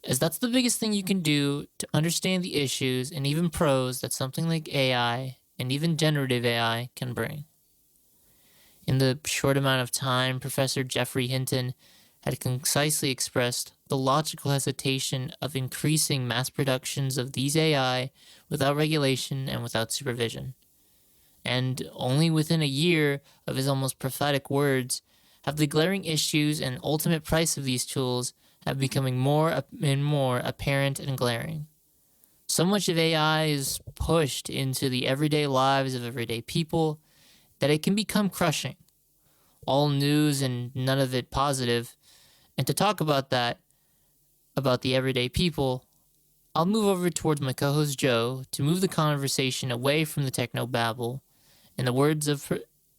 Speaker 21: as that's the biggest thing you can do to understand the issues and even pros that something like AI and even generative AI can bring. In the short amount of time, Professor Jeffrey Hinton had concisely expressed the logical hesitation of increasing mass productions of these AI without regulation and without supervision. And only within a year of his almost prophetic words have the glaring issues and ultimate price of these tools have becoming more and more apparent and glaring. So much of AI is pushed into the everyday lives of everyday people that it can become crushing. All news and none of it positive. And to talk about that, about the everyday people, I'll move over towards my co-host Joe to move the conversation away from the techno-babble in the words of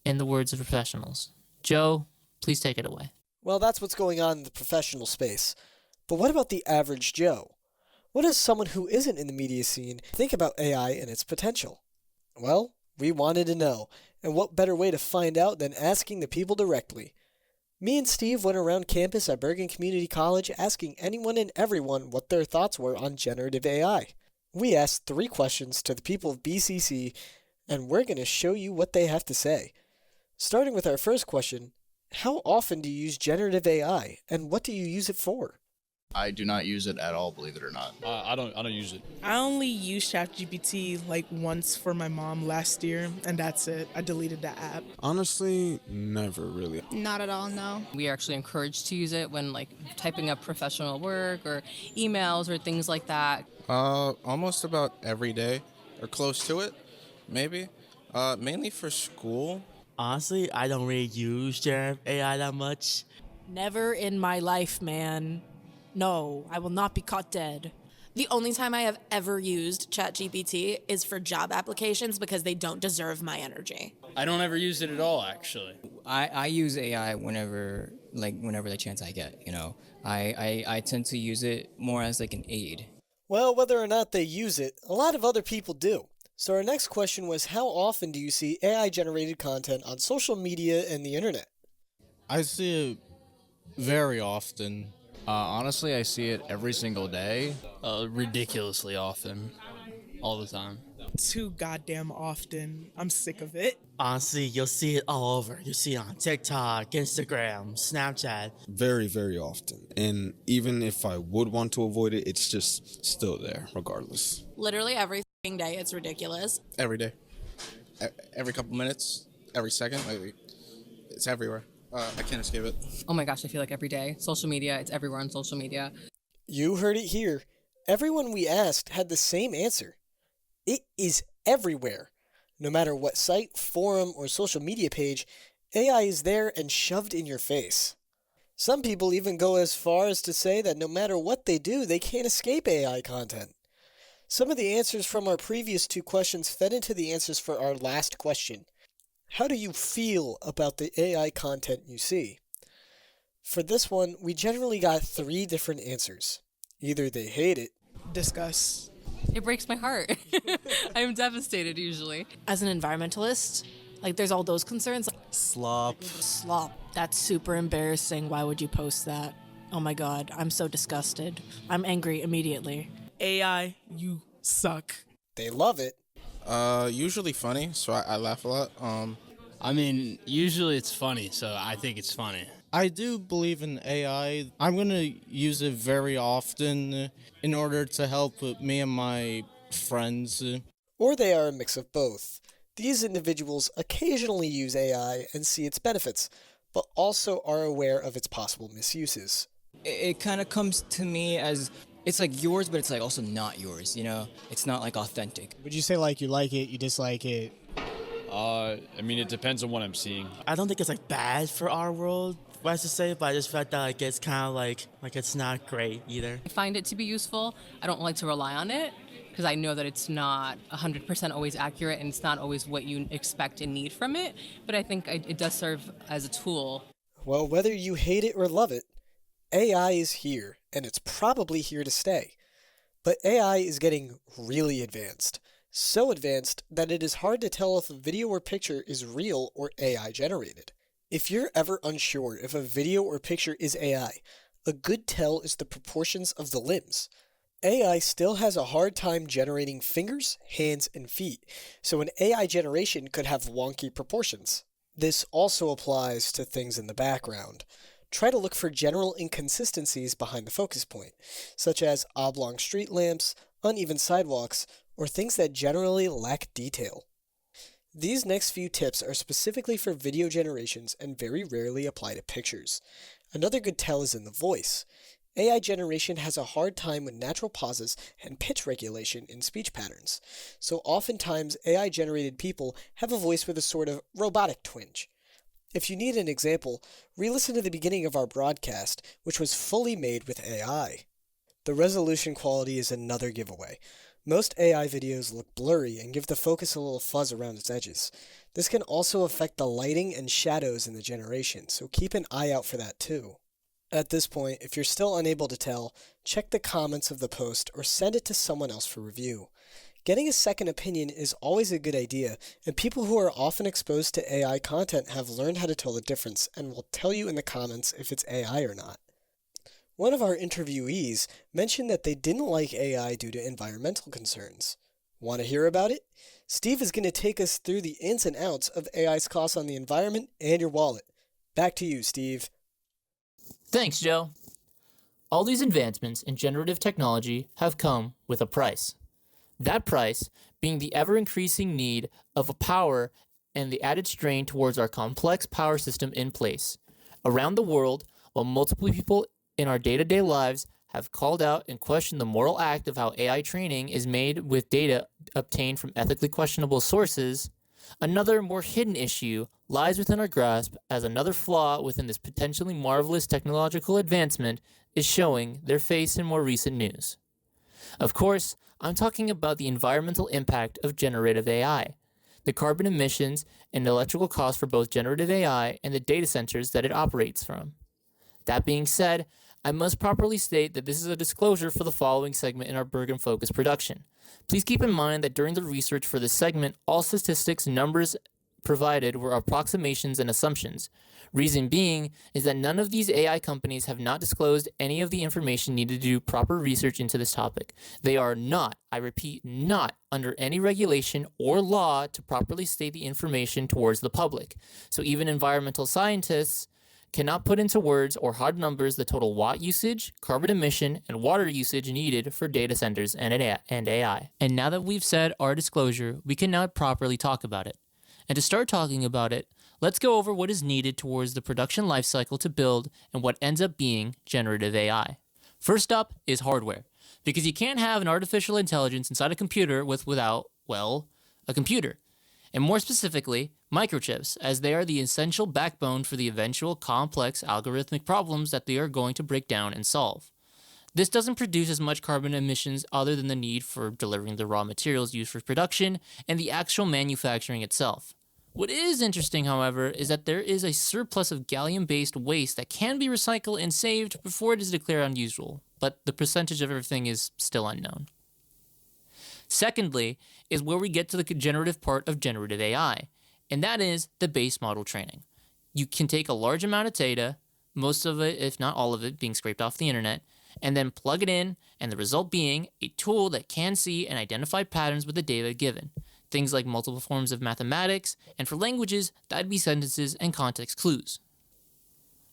Speaker 21: professionals. Joe, please take it away.
Speaker 22: Well, that's what's going on in the professional space. But what about the average Joe? What does someone who isn't in the media scene think about AI and its potential? Well, we wanted to know, and what better way to find out than asking the people directly? Me and Steve went around campus at Bergen Community College asking anyone and everyone what their thoughts were on generative AI. We asked 3 questions to the people of BCC, and we're going to show you what they have to say. Starting with our first question, how often do you use generative AI, and what do you use it for?
Speaker 1: I do not use it at all, believe it or not.
Speaker 3: I don't use it.
Speaker 4: I only used ChatGPT like once for my mom last year, and that's it. I deleted the app.
Speaker 24: Honestly, never really.
Speaker 25: Not at all, no.
Speaker 26: We are actually encouraged to use it when like typing up professional work or emails or things like that.
Speaker 24: Almost about every day or close to it, maybe. Mainly for school.
Speaker 27: Honestly, I don't really use generative AI that much.
Speaker 28: Never in my life, man. No, I will not be caught dead.
Speaker 29: The only time I have ever used ChatGPT is for job applications because they don't deserve my energy.
Speaker 30: I don't ever use it at all, actually.
Speaker 31: I use AI whenever the chance I get, you know. I tend to use it more as like an aid.
Speaker 22: Well, whether or not they use it, a lot of other people do. So our next question was, how often do you see AI-generated content on social media and the internet?
Speaker 24: I see it very often.
Speaker 30: Honestly, I see it every single day. Ridiculously often. All the time.
Speaker 4: Too goddamn often. I'm sick of it.
Speaker 27: Honestly, you'll see it all over. You'll see it on TikTok, Instagram, Snapchat.
Speaker 24: Very, very often. And even if I would want to avoid it, it's just still there, regardless.
Speaker 29: Literally every day, it's ridiculous.
Speaker 24: Every day. Every couple minutes. Every second. It's everywhere. I can't escape it.
Speaker 26: Oh my gosh, I feel like every day. Social media, it's everywhere on social media.
Speaker 22: You heard it here. Everyone we asked had the same answer. It is everywhere. No matter what site, forum, or social media page, AI is there and shoved in your face. Some people even go as far as to say that no matter what they do, they can't escape AI content. Some of the answers from our previous 2 questions fed into the answers for our last question. How do you feel about the AI content you see? For this one, we generally got 3 different answers. Either they hate it,
Speaker 4: discuss.
Speaker 26: It breaks my heart. I am devastated usually.
Speaker 29: As an environmentalist, like there's all those concerns.
Speaker 27: Slop.
Speaker 29: That's super embarrassing. Why would you post that? Oh my god, I'm so disgusted. I'm angry immediately.
Speaker 4: AI, you suck.
Speaker 22: They love it.
Speaker 24: Usually funny, so I laugh a lot.
Speaker 30: I mean, usually it's funny, so I think it's funny.
Speaker 24: I do believe in AI. I'm going to use it very often in order to help me and my friends.
Speaker 22: Or they are a mix of both. These individuals occasionally use AI and see its benefits, but also are aware of its possible misuses.
Speaker 31: It kind of comes to me as it's like yours, but it's like also not yours, you know? It's not like authentic.
Speaker 32: Would you say like you like it, you dislike it?
Speaker 30: I mean, it depends on what I'm seeing.
Speaker 27: I don't think it's like bad for our world, what I should say, but I just felt that like it's kind of like it's not great either.
Speaker 26: I find it to be useful. I don't like to rely on it because I know that it's not 100% always accurate and it's not always what you expect and need from it, but I think it does serve as a tool.
Speaker 22: Well, whether you hate it or love it, AI is here, and it's probably here to stay. But AI is getting really advanced. so advanced that it is hard to tell if a video or picture is real or AI generated. If you're ever unsure if a video or picture is AI, a good tell is the proportions of the limbs. AI still has a hard time generating fingers, hands, and feet, so an AI generation could have wonky proportions. This also applies to things in the background. Try to look for general inconsistencies behind the focus point, such as oblong street lamps, uneven sidewalks, or things that generally lack detail. These next few tips are specifically for video generations and very rarely apply to pictures. Another good tell is in the voice. AI generation has a hard time with natural pauses and pitch regulation in speech patterns, so oftentimes AI-generated people have a voice with a sort of robotic twinge. If you need an example, re-listen to the beginning of our broadcast, which was fully made with AI. The resolution quality is another giveaway. Most AI videos look blurry and give the focus a little fuzz around its edges. This can also affect the lighting and shadows in the generation, so keep an eye out for that too. At this point, if you're still unable to tell, check the comments of the post or send it to someone else for review. Getting a second opinion is always a good idea, and people who are often exposed to AI content have learned how to tell the difference and will tell you in the comments if it's AI or not. One of our interviewees mentioned that they didn't like AI due to environmental concerns. Want to hear about it? Steve is going to take us through the ins and outs of AI's costs on the environment and your wallet. Back to you, Steve.
Speaker 21: Thanks, Joe. All these advancements in generative technology have come with a price. That price being the ever-increasing need of a power and the added strain towards our complex power system in place. Around the world, while multiple people in our day-to-day lives have called out and questioned the moral act of how AI training is made with data obtained from ethically questionable sources, another more hidden issue lies within our grasp as another flaw within this potentially marvelous technological advancement is showing their face in more recent news. Of course, I'm talking about the environmental impact of generative AI, the carbon emissions and electrical costs for both generative AI and the data centers that it operates from. That being said, I must properly state that this is a disclosure for the following segment in our Bergen Focus production. Please keep in mind that during the research for this segment, all statistics and numbers provided were approximations and assumptions. Reason being is that none of these AI companies have not disclosed any of the information needed to do proper research into this topic. They are not, I repeat, not under any regulation or law to properly state the information towards the public. So even environmental scientists cannot put into words or hard numbers the total watt usage, carbon emission, and water usage needed for data centers and AI. And now that we've said our disclosure, we can now properly talk about it. And to start talking about it, let's go over what is needed towards the production lifecycle to build and what ends up being generative AI. First up is hardware, because you can't have an artificial intelligence inside a computer without, well, a computer. And more specifically, microchips, as they are the essential backbone for the eventual complex algorithmic problems that they are going to break down and solve. This doesn't produce as much carbon emissions other than the need for delivering the raw materials used for production and the actual manufacturing itself. What is interesting, however, is that there is a surplus of gallium-based waste that can be recycled and saved before it is declared unusable, but the percentage of everything is still unknown. Secondly, is where we get to the generative part of generative AI, and that is the base model training. You can take a large amount of data, most of it, if not all of it, being scraped off the internet, and then plug it in, and the result being a tool that can see and identify patterns with the data given. Things like multiple forms of mathematics, and for languages, that'd be sentences and context clues.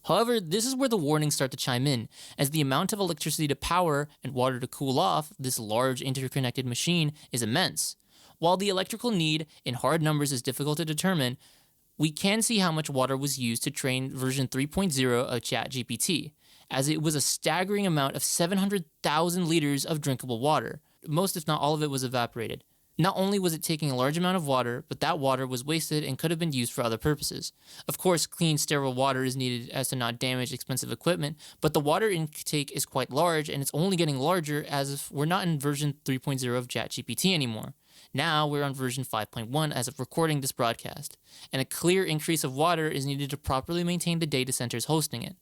Speaker 21: However, this is where the warnings start to chime in, as the amount of electricity to power and water to cool off this large interconnected machine is immense. While the electrical need in hard numbers is difficult to determine, we can see how much water was used to train version 3.0 of ChatGPT, as it was a staggering amount of 700,000 liters of drinkable water. Most, if not all of it, was evaporated. Not only was it taking a large amount of water, but that water was wasted and could have been used for other purposes. Of course, clean, sterile water is needed as to not damage expensive equipment, but the water intake is quite large, and it's only getting larger as if we're not in version 3.0 of ChatGPT anymore. Now we're on version 5.1 as of recording this broadcast, and a clear increase of water is needed to properly maintain the data centers hosting it.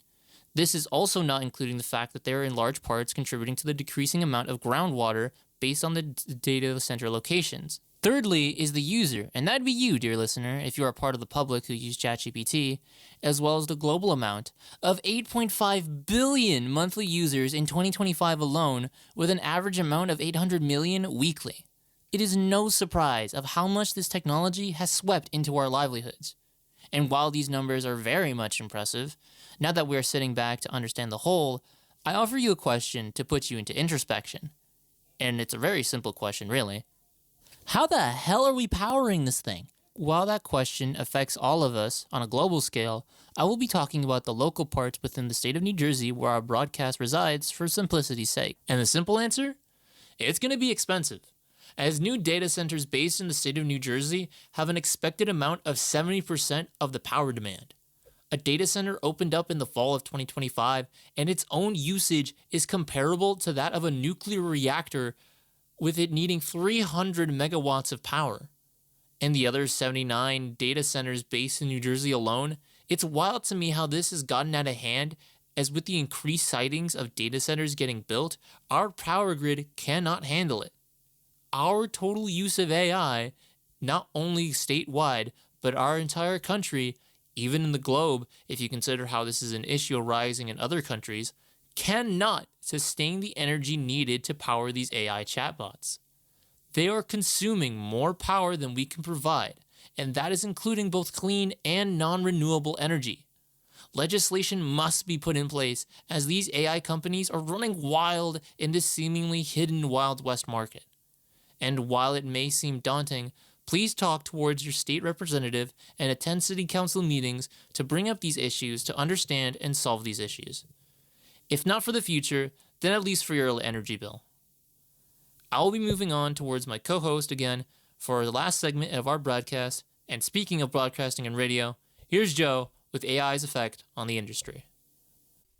Speaker 21: This is also not including the fact that they are in large parts contributing to the decreasing amount of groundwater based on the data center locations. Thirdly is the user, and that'd be you, dear listener, if you are part of the public who use ChatGPT, as well as the global amount of 8.5 billion monthly users in 2025 alone, with an average amount of 800 million weekly. It is no surprise of how much this technology has swept into our livelihoods. And while these numbers are very much impressive, now that we are sitting back to understand the whole, I offer you a question to put you into introspection. And it's a very simple question, really. How the hell are we powering this thing? While that question affects all of us on a global scale, I will be talking about the local parts within the state of New Jersey where our broadcast resides for simplicity's sake. And the simple answer? It's going to be expensive, as new data centers based in the state of New Jersey have an expected amount of 70% of the power demand. A data center opened up in the fall of 2025, and its own usage is comparable to that of a nuclear reactor, with it needing 300 megawatts of power. And the other 79 data centers based in New Jersey alone, it's wild to me how this has gotten out of hand, as with the increased sightings of data centers getting built, our power grid cannot handle it. Our total use of AI, not only statewide, but our entire country, even in the globe, if you consider how this is an issue arising in other countries, cannot sustain the energy needed to power these AI chatbots. They are consuming more power than we can provide, and that is including both clean and non-renewable energy. Legislation must be put in place, as these AI companies are running wild in this seemingly hidden Wild West market. And while it may seem daunting, please talk towards your state representative and attend city council meetings to bring up these issues to understand and solve these issues. If not for the future, then at least for your energy bill. I will be moving on towards my co-host again for the last segment of our broadcast. And speaking of broadcasting and radio, here's Joe with AI's effect on the industry.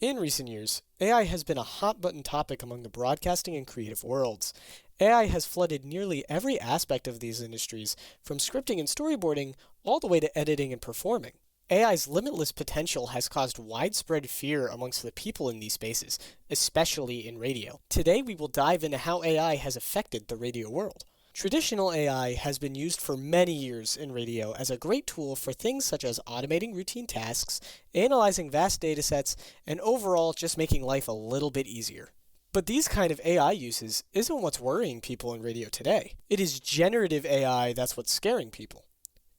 Speaker 22: In recent years, AI has been a hot-button topic among the broadcasting and creative worlds. AI has flooded nearly every aspect of these industries, from scripting and storyboarding all the way to editing and performing. AI's limitless potential has caused widespread fear amongst the people in these spaces, especially in radio. Today we will dive into how AI has affected the radio world. Traditional AI has been used for many years in radio as a great tool for things such as automating routine tasks, analyzing vast datasets, and overall just making life a little bit easier. But these kind of AI uses isn't what's worrying people in radio today. It is generative AI that's what's scaring people.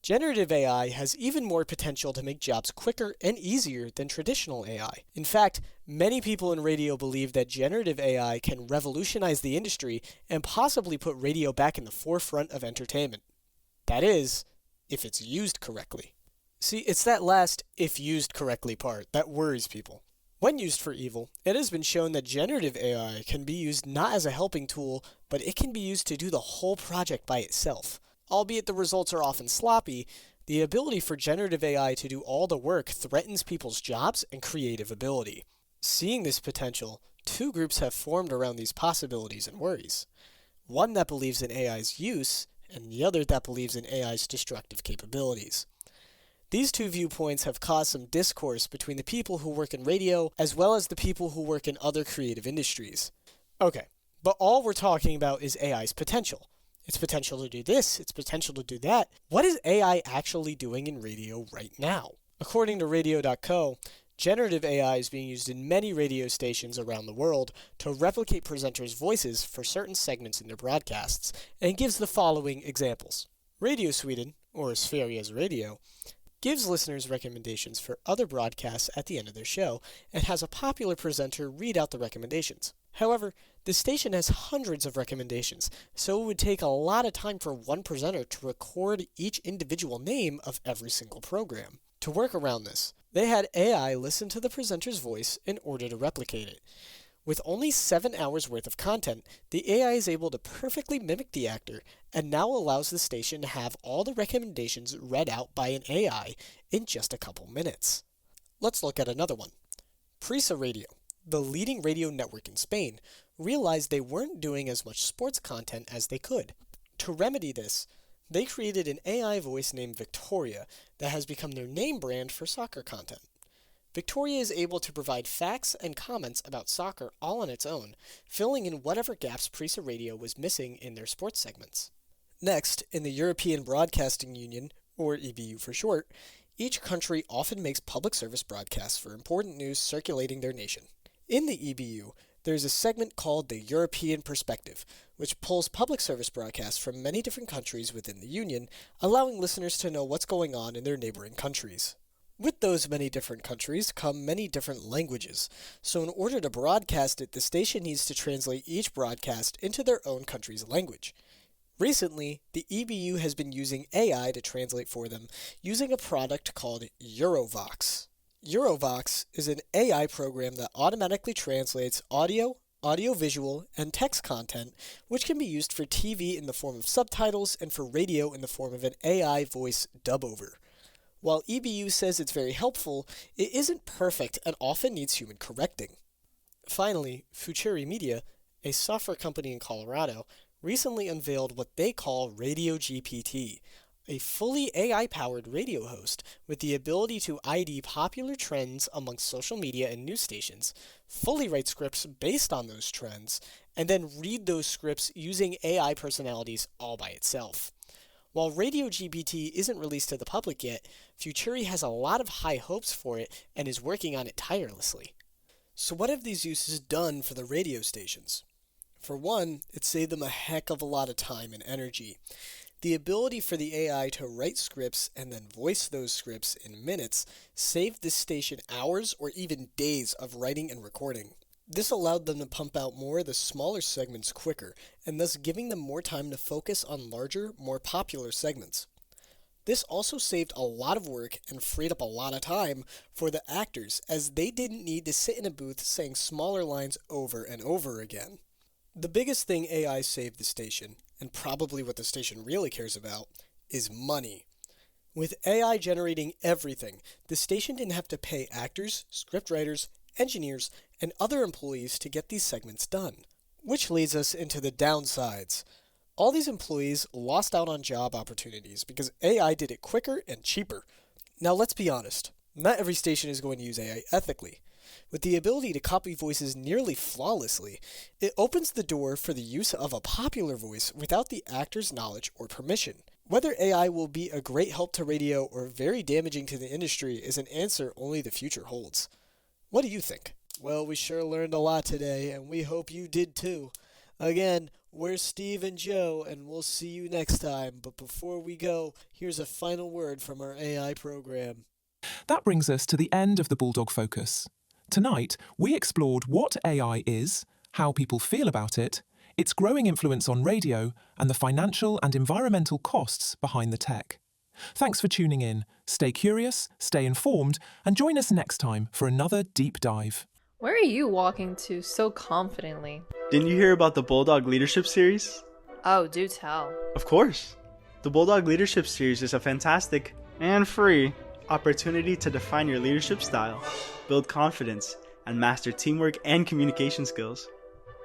Speaker 22: Generative AI has even more potential to make jobs quicker and easier than traditional AI. In fact, many people in radio believe that generative AI can revolutionize the industry and possibly put radio back in the forefront of entertainment. That is, if it's used correctly. See, it's that last "if used correctly" part that worries people. When used for evil, it has been shown that generative AI can be used not as a helping tool, but it can be used to do the whole project by itself. Albeit the results are often sloppy, the ability for generative AI to do all the work threatens people's jobs and creative ability. Seeing this potential, two groups have formed around these possibilities and worries. One that believes in AI's use, and the other that believes in AI's destructive capabilities. These two viewpoints have caused some discourse between the people who work in radio, as well as the people who work in other creative industries. Okay, but all we're talking about is AI's potential. Its potential to do this, its potential to do that. What is AI actually doing in radio right now? According to radio.co, generative AI is being used in many radio stations around the world to replicate presenters' voices for certain segments in their broadcasts, and gives the following examples. Radio Sweden, or Sveriges Radio, gives listeners recommendations for other broadcasts at the end of their show, and has a popular presenter read out the recommendations. However, the station has hundreds of recommendations, so it would take a lot of time for one presenter to record each individual name of every single program. To work around this, they had AI listen to the presenter's voice in order to replicate it. With only 7 hours worth of content, the AI is able to perfectly mimic the actor, and now allows the station to have all the recommendations read out by an AI in just a couple minutes. Let's look at another one. Prisa Radio, the leading radio network in Spain, realized they weren't doing as much sports content as they could. To remedy this, they created an AI voice named Victoria that has become their name brand for soccer content. Victoria is able to provide facts and comments about soccer all on its own, filling in whatever gaps Prisa Radio was missing in their sports segments. Next, in the European Broadcasting Union, or EBU for short, each country often makes public service broadcasts for important news circulating their nation. In the EBU, there is a segment called the European Perspective, which pulls public service broadcasts from many different countries within the Union, allowing listeners to know what's going on in their neighboring countries. With those many different countries come many different languages, so in order to broadcast it, the station needs to translate each broadcast into their own country's language. Recently, the EBU has been using AI to translate for them using a product called Eurovox. Eurovox is an AI program that automatically translates audio, audiovisual, and text content, which can be used for TV in the form of subtitles and for radio in the form of an AI voice dubover. While EBU says it's very helpful, it isn't perfect and often needs human correcting. Finally, Futurri Media, a software company in Colorado, recently unveiled what they call Radio GPT, a fully AI-powered radio host with the ability to ID popular trends amongst social media and news stations, fully write scripts based on those trends, and then read those scripts using AI personalities all by itself. While Radio GPT isn't released to the public yet, Futurri has a lot of high hopes for it and is working on it tirelessly. So what have these uses done for the radio stations? For one, it saved them a heck of a lot of time and energy. The ability for the AI to write scripts and then voice those scripts in minutes saved this station hours or even days of writing and recording. This allowed them to pump out more of the smaller segments quicker, and thus giving them more time to focus on larger, more popular segments. This also saved a lot of work and freed up a lot of time for the actors, as they didn't need to sit in a booth saying smaller lines over and over again. The biggest thing AI saved the station, and probably what the station really cares about, is money. With AI generating everything, the station didn't have to pay actors, scriptwriters, engineers, and other employees to get these segments done. Which leads us into the downsides. All these employees lost out on job opportunities because AI did it quicker and cheaper. Now let's be honest, not every station is going to use AI ethically. With the ability to copy voices nearly flawlessly, it opens the door for the use of a popular voice without the actor's knowledge or permission. Whether AI will be a great help to radio or very damaging to the industry is an answer only the future holds. What do you think? Well, we sure learned a lot today, and we hope you did too. Again, we're Steve and Joe, and we'll see you next time. But before we go, here's a final word from our AI program.
Speaker 20: That brings us to the end of the Bulldog Focus. Tonight, we explored what AI is, how people feel about it, its growing influence on radio, and the financial and environmental costs behind the tech. Thanks for tuning in. Stay curious, stay informed, and join us next time for another deep dive.
Speaker 3: Where are you walking to so confidently?
Speaker 5: Didn't you hear about the Bulldog Leadership Series?
Speaker 3: Oh, do tell.
Speaker 5: Of course. The Bulldog Leadership Series is a fantastic and free opportunity to define your leadership style, build confidence, and master teamwork and communication skills.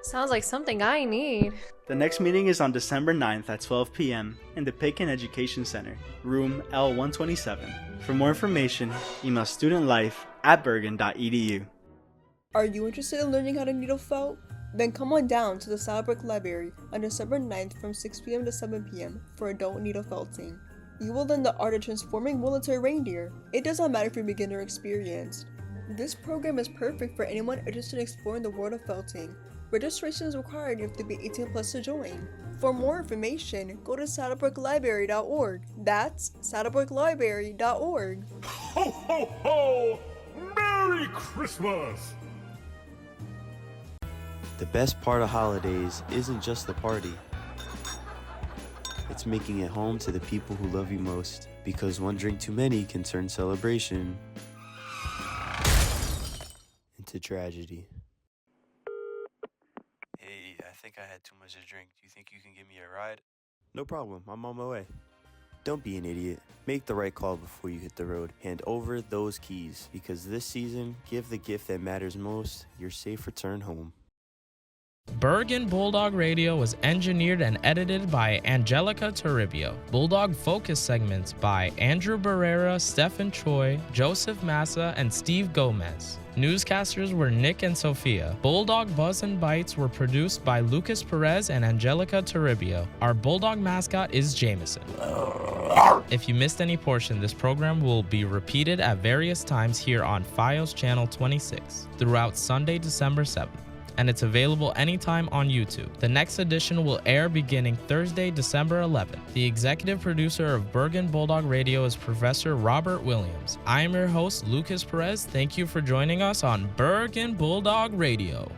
Speaker 3: Sounds like something I need.
Speaker 5: The next meeting is on December 9th at 12 p.m. in the Pitkin Education Center, room L127. For more information, email studentlife@bergen.edu.
Speaker 19: Are you interested in learning how to needle felt? Then come on down to the Saddlebrook Library on December 9th from 6 p.m. to 7 p.m. for adult needle felting. You will learn the art of transforming military reindeer. It doesn't matter if you're beginner or experienced. This program is perfect for anyone interested in exploring the world of felting. Registration is required. You have to be 18 plus to join. For more information, go to saddlebrooklibrary.org. That's saddlebrooklibrary.org.
Speaker 6: Ho ho ho! Merry Christmas!
Speaker 7: The best part of holidays isn't just the party. It's making it home to the people who love you most. Because one drink too many can turn celebration into tragedy. Hey, I think I had too much to drink. Do you think you can give me a ride? No problem, I'm on my way. Don't be an idiot. Make the right call before you hit the road. Hand over those keys, because this season, give the gift that matters most, your safe return home.
Speaker 2: Bergen Bulldog Radio was engineered and edited by Angelica Toribio. Bulldog Focus segments by Andrew Barrera, Stephen Choi, Joseph Massa, and Steve Gomez. Newscasters were Nick and Sophia. Bulldog Buzz and Bites were produced by Lucas Perez and Angelica Toribio. Our Bulldog mascot is Jameson. If you missed any portion, this program will be repeated at various times here on FiOS Channel 26 throughout Sunday, December 7th. And it's available anytime on YouTube. The next edition will air beginning Thursday, December 11th. The executive producer of Bergen Bulldog Radio is Professor Robert Williams. I am your host, Lucas Perez. Thank you for joining us on Bergen Bulldog Radio.